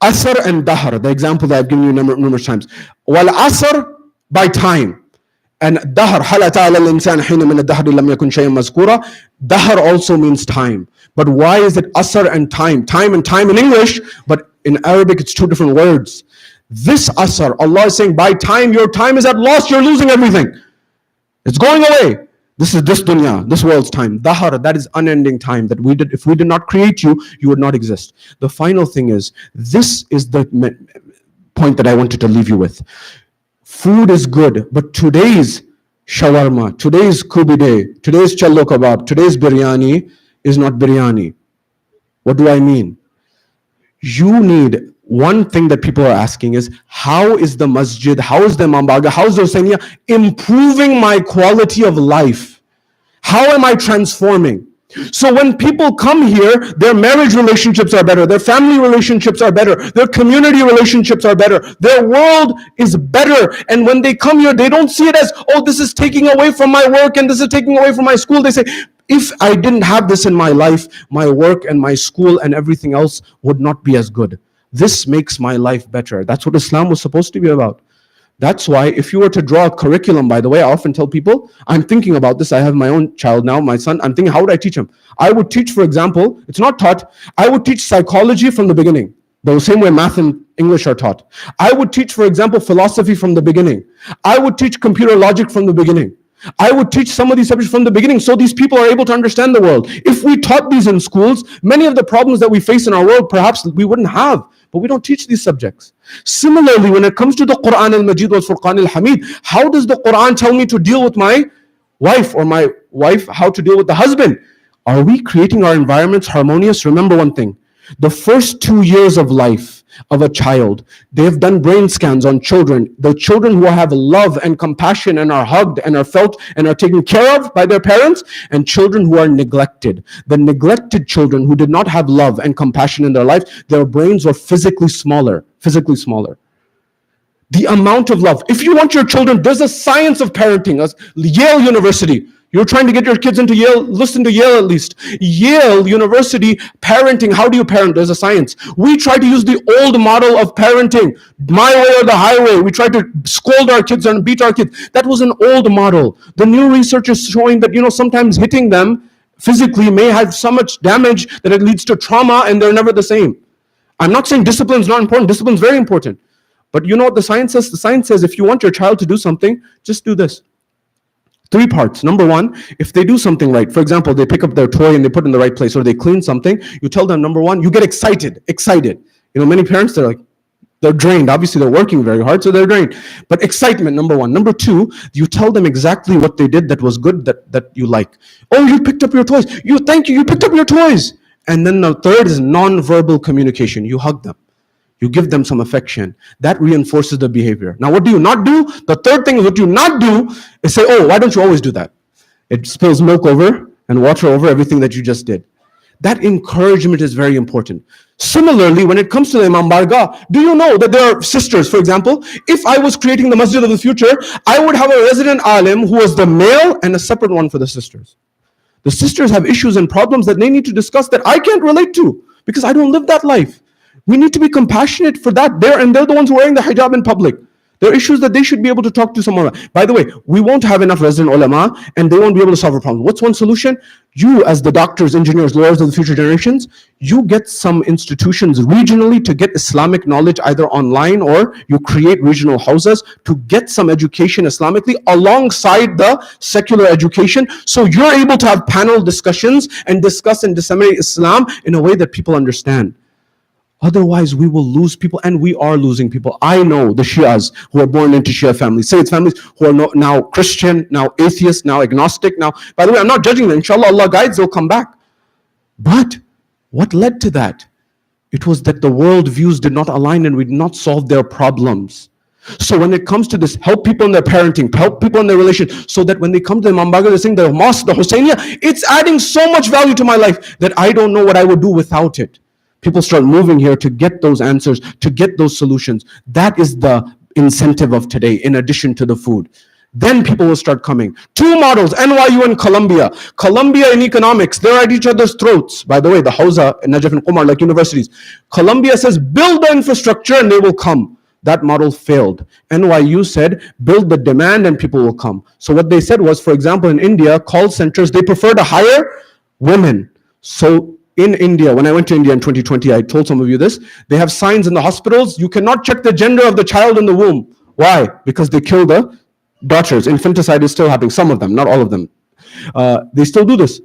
asr and dahr, the example that I've given you numerous times. Wal asr, by time. And dahr, hal ata ala al-insan hina min ad-dahri lam yakun shay'an mazkura. Dahr also means time. But why is it asr and time? Time and time in English, but in Arabic it's two different words. This asr, Allah is saying, by time, your time is at loss, you're losing everything. It's going away. This is this dunya, this world's time. Dahr, that is unending time, that if we did not create you, you would not exist. The final thing is, this is the point that I wanted to leave you with. Food is good, but today's shawarma, today's kubide, today's challo kebab, today's biryani is not biryani. What do I mean? You need, one thing that people are asking is, how is the masjid, how is the Imam Barga, how is the Hussainiya improving my quality of life? How am I transforming? So when people come here, their marriage relationships are better, their family relationships are better, their community relationships are better, their world is better. And when they come here, they don't see it as, oh, this is taking away from my work and this is taking away from my school. They say, if I didn't have this in my life, my work and my school and everything else would not be as good. This makes my life better. That's what Islam was supposed to be about. That's why if you were to draw a curriculum, by the way, I often tell people, I'm thinking about this. I have my own child now, my son. I'm thinking, how would I teach him? I would teach, for example, it's not taught, I would teach psychology from the beginning, the same way math and English are taught. I would teach, for example, philosophy from the beginning. I would teach computer logic from the beginning. I would teach some of these subjects from the beginning so these people are able to understand the world. If we taught these in schools, many of the problems that we face in our world, perhaps we wouldn't have, but we don't teach these subjects. Similarly, when it comes to the Quran al-Majid wal Furqan al-Hamid, how does the Quran tell me to deal with my wife, or my wife, how to deal with the husband? Are we creating our environments harmonious? Remember one thing, the first 2 years of life of a child, they've done brain scans on children. The children who have love and compassion and are hugged and are felt and are taken care of by their parents, and children who are neglected. The neglected children who did not have love and compassion in their life, their brains were physically smaller. The amount of love. If you want your children, there's a science of parenting. Yale University. You're trying to get your kids into Yale, listen to Yale at least. Yale University, parenting, how do you parent? There's a science. We try to use the old model of parenting, my way or the highway. We try to scold our kids and beat our kids. That was an old model. The new research is showing that, sometimes hitting them physically may have so much damage that it leads to trauma and they're never the same. I'm not saying discipline is not important. Discipline is very important. But you know what the science says? The science says if you want your child to do something, just do this. 3 parts. Number one, if they do something right, for example, they pick up their toy and they put it in the right place, or they clean something, you tell them, number one, you get excited. Many parents, they're drained. Obviously, they're working very hard, so they're drained. But excitement, number one. Number two, you tell them exactly what they did that was good, that you like. Oh, you picked up your toys. Thank you, you picked up your toys. And then the third is non-verbal communication. You hug them. You give them some affection. That reinforces the behavior. Now, what do you not do? The third thing is, what you not do is say, oh, why don't you always do that? It spills milk over and water over everything that you just did. That encouragement is very important. Similarly, when it comes to the Imam Bargah, do you know that there are sisters, for example, if I was creating the masjid of the future, I would have a resident alim who was the male and a separate one for the sisters. The sisters have issues and problems that they need to discuss that I can't relate to because I don't live that life. We need to be compassionate for that. They're the ones wearing the hijab in public. There are issues that they should be able to talk to someone about. By the way, we won't have enough resident ulama and they won't be able to solve a problem. What's one solution? You, as the doctors, engineers, lawyers of the future generations, you get some institutions regionally to get Islamic knowledge either online, or you create regional houses to get some education Islamically alongside the secular education. So you're able to have panel discussions and discuss and disseminate Islam in a way that people understand. Otherwise, we will lose people, and we are losing people. I know the Shias who are born into Shia families, Sayyid's families, who are now Christian, now atheist, now agnostic. Now, by the way, I'm not judging them. Inshallah, Allah guides, they'll come back. But what led to that? It was that the world views did not align and we did not solve their problems. So when it comes to this, help people in their parenting, help people in their relation, so that when they come to Imam Baghdad, they're saying the mosque, the Husainiya, it's adding so much value to my life that I don't know what I would do without it. People start moving here to get those answers, to get those solutions. That is the incentive of today, in addition to the food. Then people will start coming. Two models, NYU and Columbia. Columbia in economics, they're at each other's throats. By the way, the Hausa, Najaf and Qumar, like universities. Columbia says, build the infrastructure and they will come. That model failed. NYU said, build the demand and people will come. So what they said was, for example, in India, call centers, they prefer to hire women. So in India, when I went to India in 2020, I told some of you this, they have signs in the hospitals, you cannot check the gender of the child in the womb. Why? Because they kill the daughters. Infanticide is still happening. Some of them, not all of them. They still do this.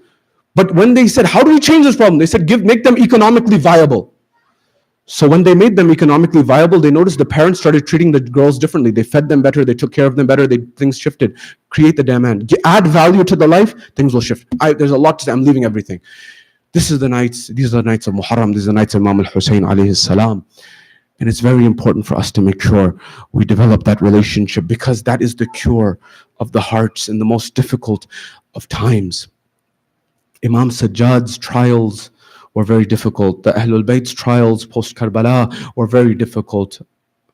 But when they said, how do we change this problem? They said, make them economically viable. So when they made them economically viable, they noticed the parents started treating the girls differently. They fed them better. They took care of them better. Things shifted. Create the demand. Add value to the life, things will shift. There's a lot to say. I'm leaving everything. These are the nights of Muharram. These are the nights of Imam al-Hussein alayhi salam. And it's very important for us to make sure we develop that relationship, because that is the cure of the hearts in the most difficult of times. Imam Sajjad's trials were very difficult. The Ahlul Bayt's trials post Karbala were very difficult.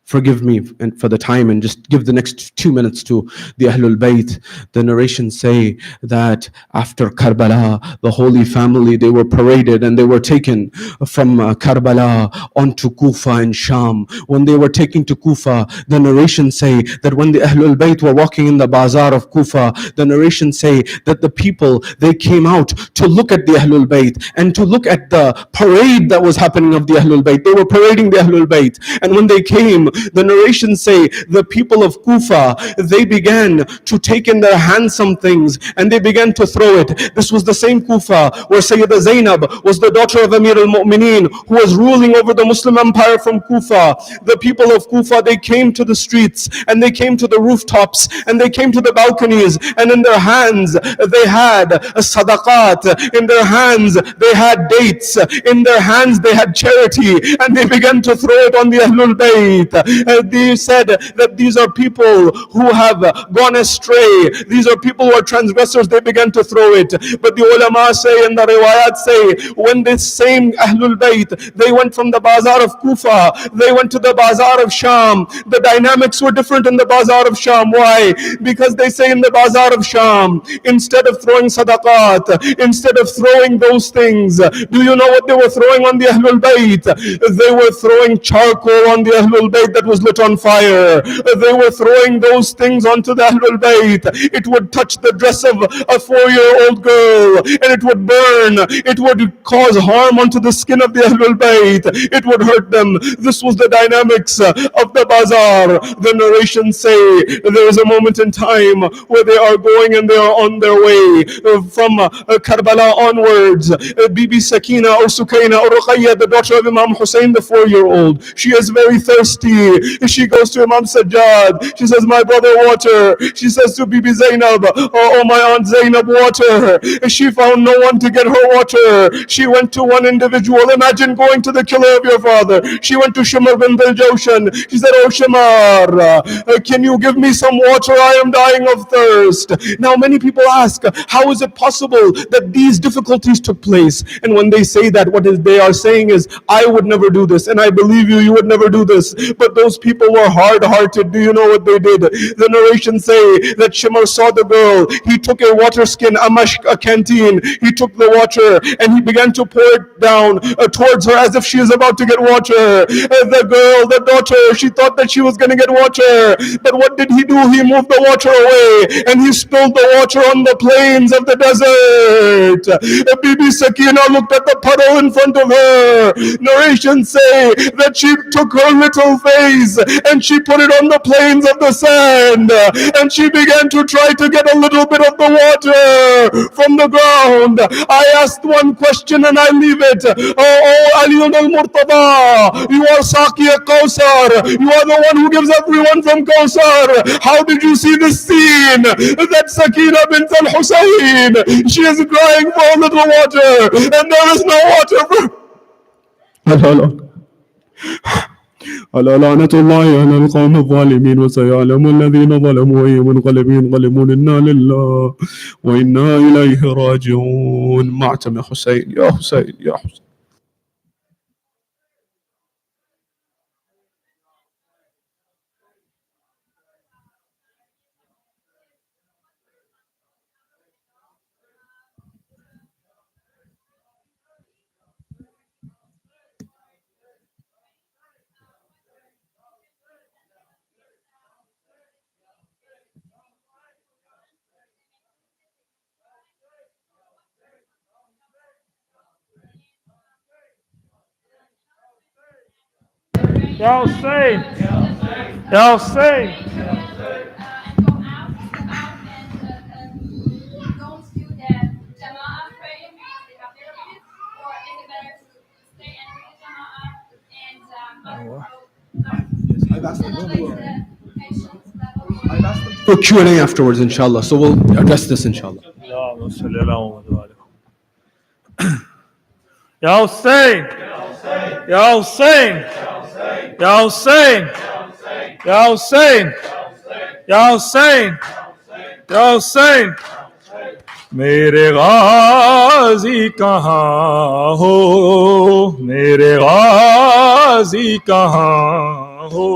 Forgive me and for the time, and just give the next 2 minutes to the Ahlul Bayt. The narrations say that after Karbala, the Holy Family, they were paraded and they were taken from Karbala onto Kufa and Sham. When they were taken to Kufa, the narrations say that when the Ahlul Bayt were walking in the bazaar of Kufa, the narrations say that the people, they came out to look at the Ahlul Bayt and to look at the parade that was happening of the Ahlul Bayt. They were parading the Ahlul Bayt. And when they came, the narrations say the people of Kufa, they began to take in their hands some things and they began to throw it. This was the same Kufa where Sayyidah Zainab was the daughter of Amir al-Mu'mineen, who was ruling over the Muslim empire from Kufa. The people of Kufa, they came to the streets and they came to the rooftops and they came to the balconies, and in their hands they had sadaqat, in their hands they had dates, in their hands they had charity, and they began to throw it on the Ahlul Bayt. They said that these are people who have gone astray. These are people who are transgressors. They began to throw it. But the ulama say, and the riwayat say, when this same Ahlul Bayt, they went from the bazaar of Kufa, they went to the bazaar of Sham. The dynamics were different in the bazaar of Sham. Why? Because they say in the bazaar of Sham, instead of throwing sadaqat, instead of throwing those things, do you know what they were throwing on the Ahlul Bayt? They were throwing charcoal on the Ahlul Bayt that was lit on fire. They were throwing those things onto the Ahlul Bayt. It would touch the dress of a 4-year-old girl and it would burn. It would cause harm onto the skin of the Ahlul Bayt. It would hurt them. This was the dynamics of the bazaar. The narrations say there is a moment in time where they are going and they are on their way from Karbala onwards. Bibi Sakina or Sukaina or Ruqayya, the daughter of Imam Hussein, the 4-year-old, she is very thirsty. She goes to Imam Sajjad. She says, my brother, water. She says to Bibi Zainab, oh my aunt Zainab, water. She found no one to get her water. She went to one individual. Imagine going to the killer of your father. She went to Shumar bin Biljoshan. She said, oh Shumar, can you give me some water? I am dying of thirst. Now many people ask, how is it possible that these difficulties took place? And when they say that, what they are saying is, I would never do this, and I believe you would never do this. But those people were hard-hearted. Do you know what they did? The narrations say that Shimar saw the girl. He took a water skin, a canteen. He took the water and he began to pour it down towards her as if she is about to get water. The girl, the daughter, she thought that she was going to get water. But what did he do? He moved the water away and he spilled the water on the plains of the desert. Bibi Sakina looked at the puddle in front of her. Narrations say that she took her little face face, and she put it on the plains of the sand, and she began to try to get a little bit of the water from the ground. I asked one question and I leave it. Oh Aliyun al-Murtada, you are Saqi Kausar, you are the one who gives everyone from Kausar. How did you see this scene? That Sakina bint al-Husayn, she is crying for a little water, and there is no water for... ألا لعنة الله على القوم الظالمين وسيعلم الذين ظلموا أي منقلب ينقلبون إنا لله وإنا إليه راجعون. معتم يا حسين، يا حسين، يا حسين. Ya Hussein! Ya Hussein! For Q&A afterwards, inshallah. So we'll address this, inshallah. Ya Hussein! Ya Hussein! Ya Hussein! Ya Hussein! Ya Hussein! Ya Hussein! میرے غازی کہاں ہو، میرے غازی کہاں ہو،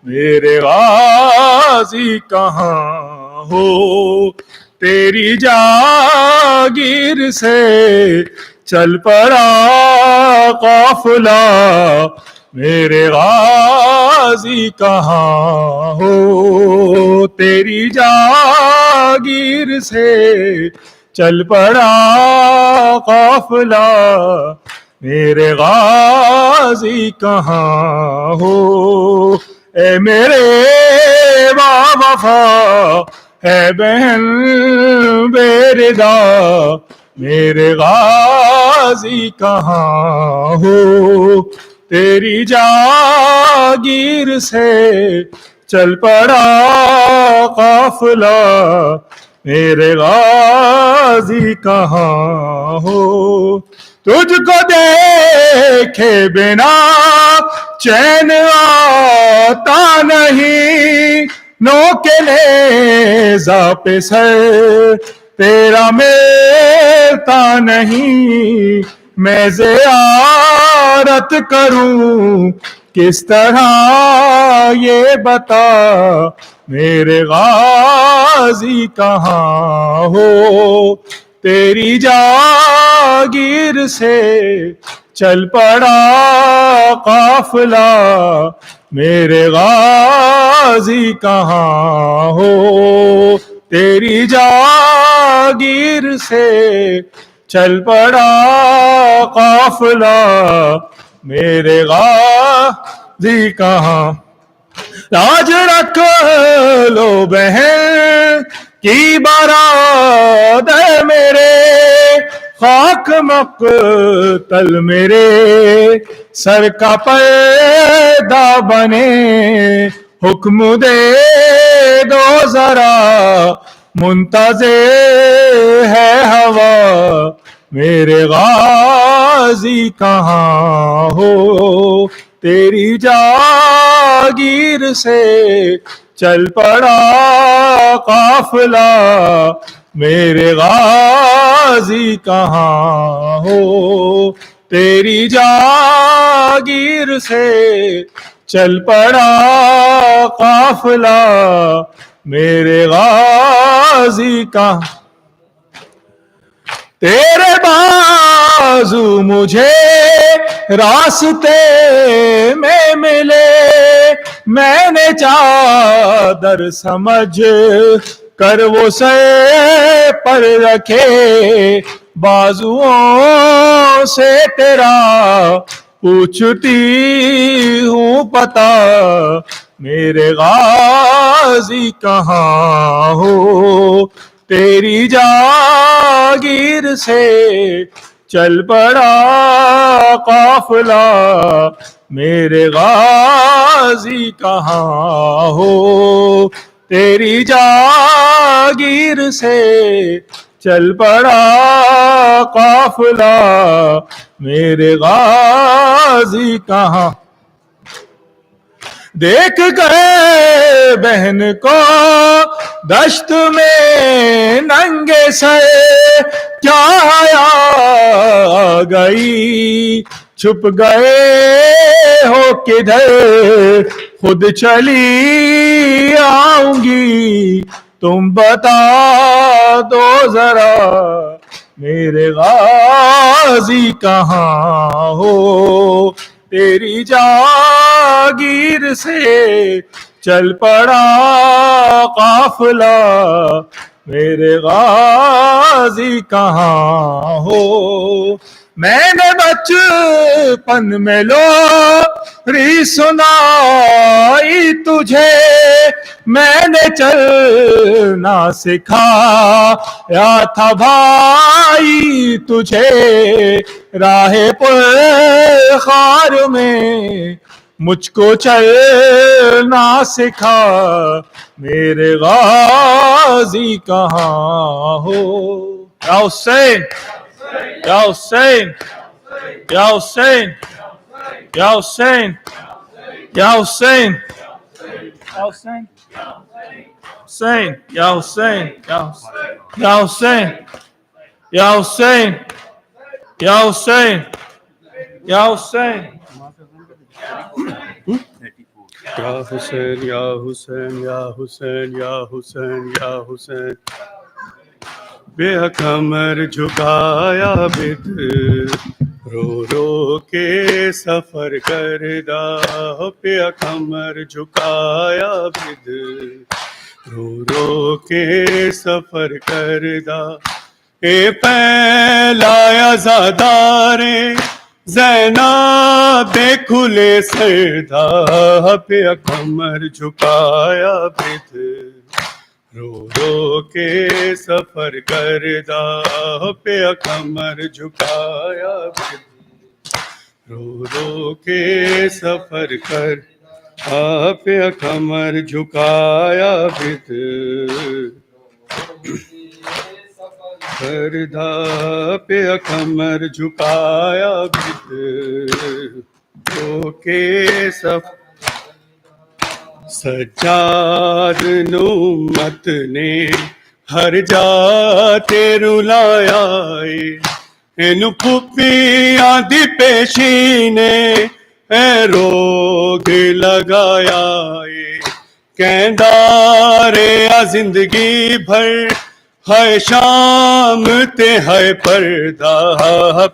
میرے غازی کہاں ہو، تیری جاگیر سے چل پڑا قافلہ، میرے غازی کہاں ہو، تیری جاگیر سے چل پڑا قافلہ، میرے غازی کہاں ہو، اے میرے با وفا ہے بہن بے ردا، میرے غازی کہاں ہو، تیری جاگیر سے چل پڑا قافلہ، میرے غازی کہاں ہو، تجھ کو دیکھے بنا چین آتا نہیں، نوک نیزہ پہ سر تیرا ملتا نہیں، میں زیارت کروں کس طرح یہ بتا، میرے غازی کہاں ہو، تیری جاگیر سے چل پڑا قافلہ، میرے غازی کہاں ہو، تیری جاگیر سے چل پڑا قافلہ، میرے غازی کہاں، لاج رکھ لو بہن کی بارات ہے میرے، خاک مقتل میرے سر کا پردہ بنے، حکم دے دو ذرا منتظر ہے ہوا، میرے غازی کہاں ہو، تیری جاگیر سے چل پڑا قافلہ، میرے غازی کہاں ہو، تیری جاگیر سے چل پڑا قافلہ، میرے غازی کہاں، تیرے بازو مجھے راستے میں ملے، میں نے چادر سمجھ کر وہ سر پر رکھے، بازوؤں سے تیرا پوچھتی ہوں پتا میرے غازی کہاں ہو، تیری جاگیر سے چل پڑا قافلہ، میرے غازی کہاں ہو، تیری جاگیر سے چل پڑا قافلہ، میرے غازی کہاں. دیکھ گئے بہن کو دشت میں ننگے سر، کیا حیا گئی چھپ گئے ہو کدھر، خود چلی آؤں گی تم بتا دو ذرا، میرے غازی کہاں ہو، تیری جاگیر سے چل پڑا قافلہ، میرے غازی کہاں ہو. میں نے بچپن میں لوری سنائی تجھے، میں نے چلنا سکھایا تھا بھائی تجھے، راہ پر خار میں مجھ کو چلنا سکھا، میرے غازی کہاں ہو. یا حسین یا حسین یا حسین یا حسین یا حسین یا حسین حسین یا حسین یا حسین یا حسین یا حسین یا حسین یا حسین یا حسین یا حسین یا حسین یا حسین، بے کمر جھکایا بد رو رو کے سفر کردا، بے کمر جھکایا بد رو رو کے سفر کردا، اے پہلایا زادارے زینب دے کھلے سردا، پہ کمر جھکایا بد رو رو کے سفر کردا، پہ کمر جھکایا بد رو رو کے سفر کر، پہ کمر جھکایا بد کردا، پہ کمر جھکایا بد رو کے سفر. سجاد نعمت نے ہر جا تیرو لایا اینو پھپیاں دی پیشینے اے روگ لگایا کہندا رہیا زندگی بھر ہائے شام تے ہائے پردہ،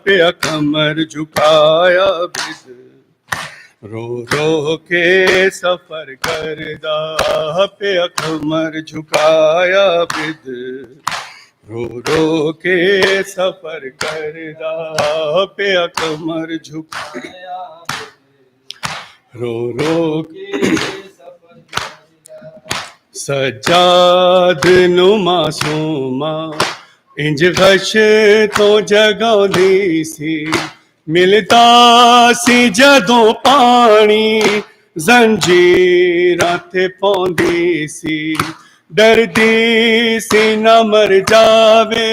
پہ کمر جھکایا بد رو رو کے سفر کردا، پہ کمر جھکایا بد رو رو کے سفر کردا، پہ کمر جھکایا رو رو کے سجاد نو معصوما انج غش تو جگاندی سی، ملتا سی جدوں پانی زنجیراں تے پوندی سی، ڈردی سی نہ مر جاوے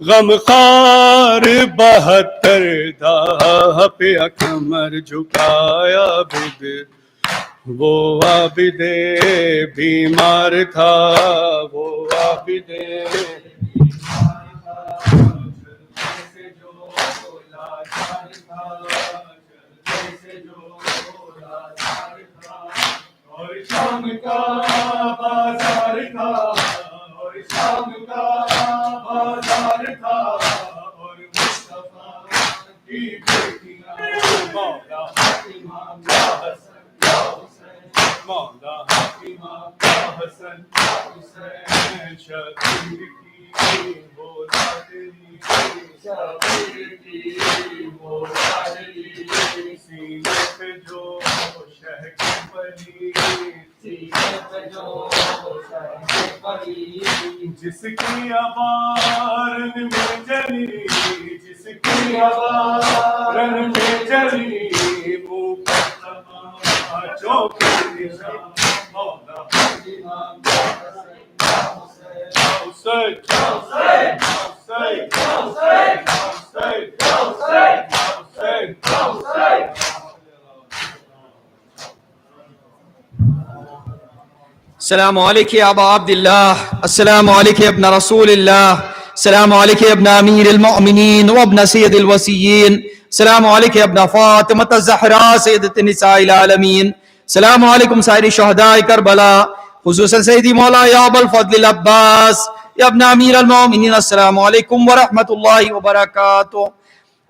غم خار 72 دا، پہ کمر جھکایا بد وہ عابد بیمار تھا، وہ عابد اور شام کا بازار تھا، اور شام کا بازار تھا، اور مصطفیٰ کی بیٹیاں مولا فاطمہ یا حسن یا حسین مولا امام حسن حسین شبیر کی مولا تیری شبیر کی مولا تیری سینے پہ جو شہ کی پلی سینے پہ جو شہ کی پلی جس کی آوارن میں جلی جس کی آوارن میں جلی منہ پر تمام چوک نشان مولا امام حسین حسین حسین حسین حسین حسین حسین السلام علیکم یا ابا عبداللہ، السلام علیکم ابن رسول اللہ، السلام علیکم ابن امیر المؤمنین وابن سید الوسیین، السلام علیکم ابن فاطمۃ الزہرا سیدۃ النساء العالمین، السلام علیکم سائر شہداء کربلا، خصوصاً سیدی مولا یا ابا الفضل العباس یا ابن امیر المؤمنین، السلام علیکم ورحمۃ اللہ وبرکاتہ،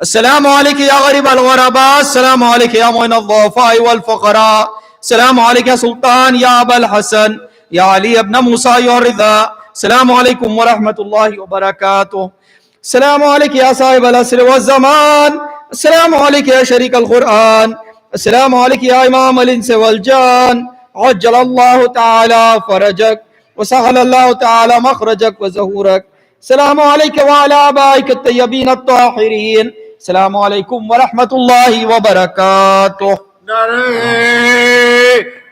السلام علیکم یا غریب الغرباء، السلام علیکم یا معین الضعفاء والفقراء، السلام علیکم یا سلطان یا ابا الحسن یا علی ابن موسیٰ یا رضا، السلام علیکم ورحمۃ اللہ وبرکاتہ، السلام علیکم یا صاحب العصر والزمان، السلام علیکم یا شریک القرآن، السلام علیکم یا امام الانس والجان، عجل اللہ تعالی فرجک وسہل اللہ تعالی مخرجک وظہورک، السلام علیکم وعلی آبائک الطیبین الطاہرین، السلام علیکم ورحمۃ اللہ وبرکاتہ۔ نعرہ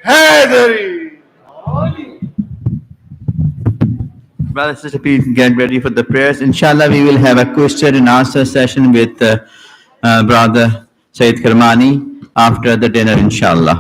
حیدری. Brothers and sisters, please get ready for the prayers. Inshallah, we will have a question and answer session with Brother Syed Kirmani after the dinner, inshallah.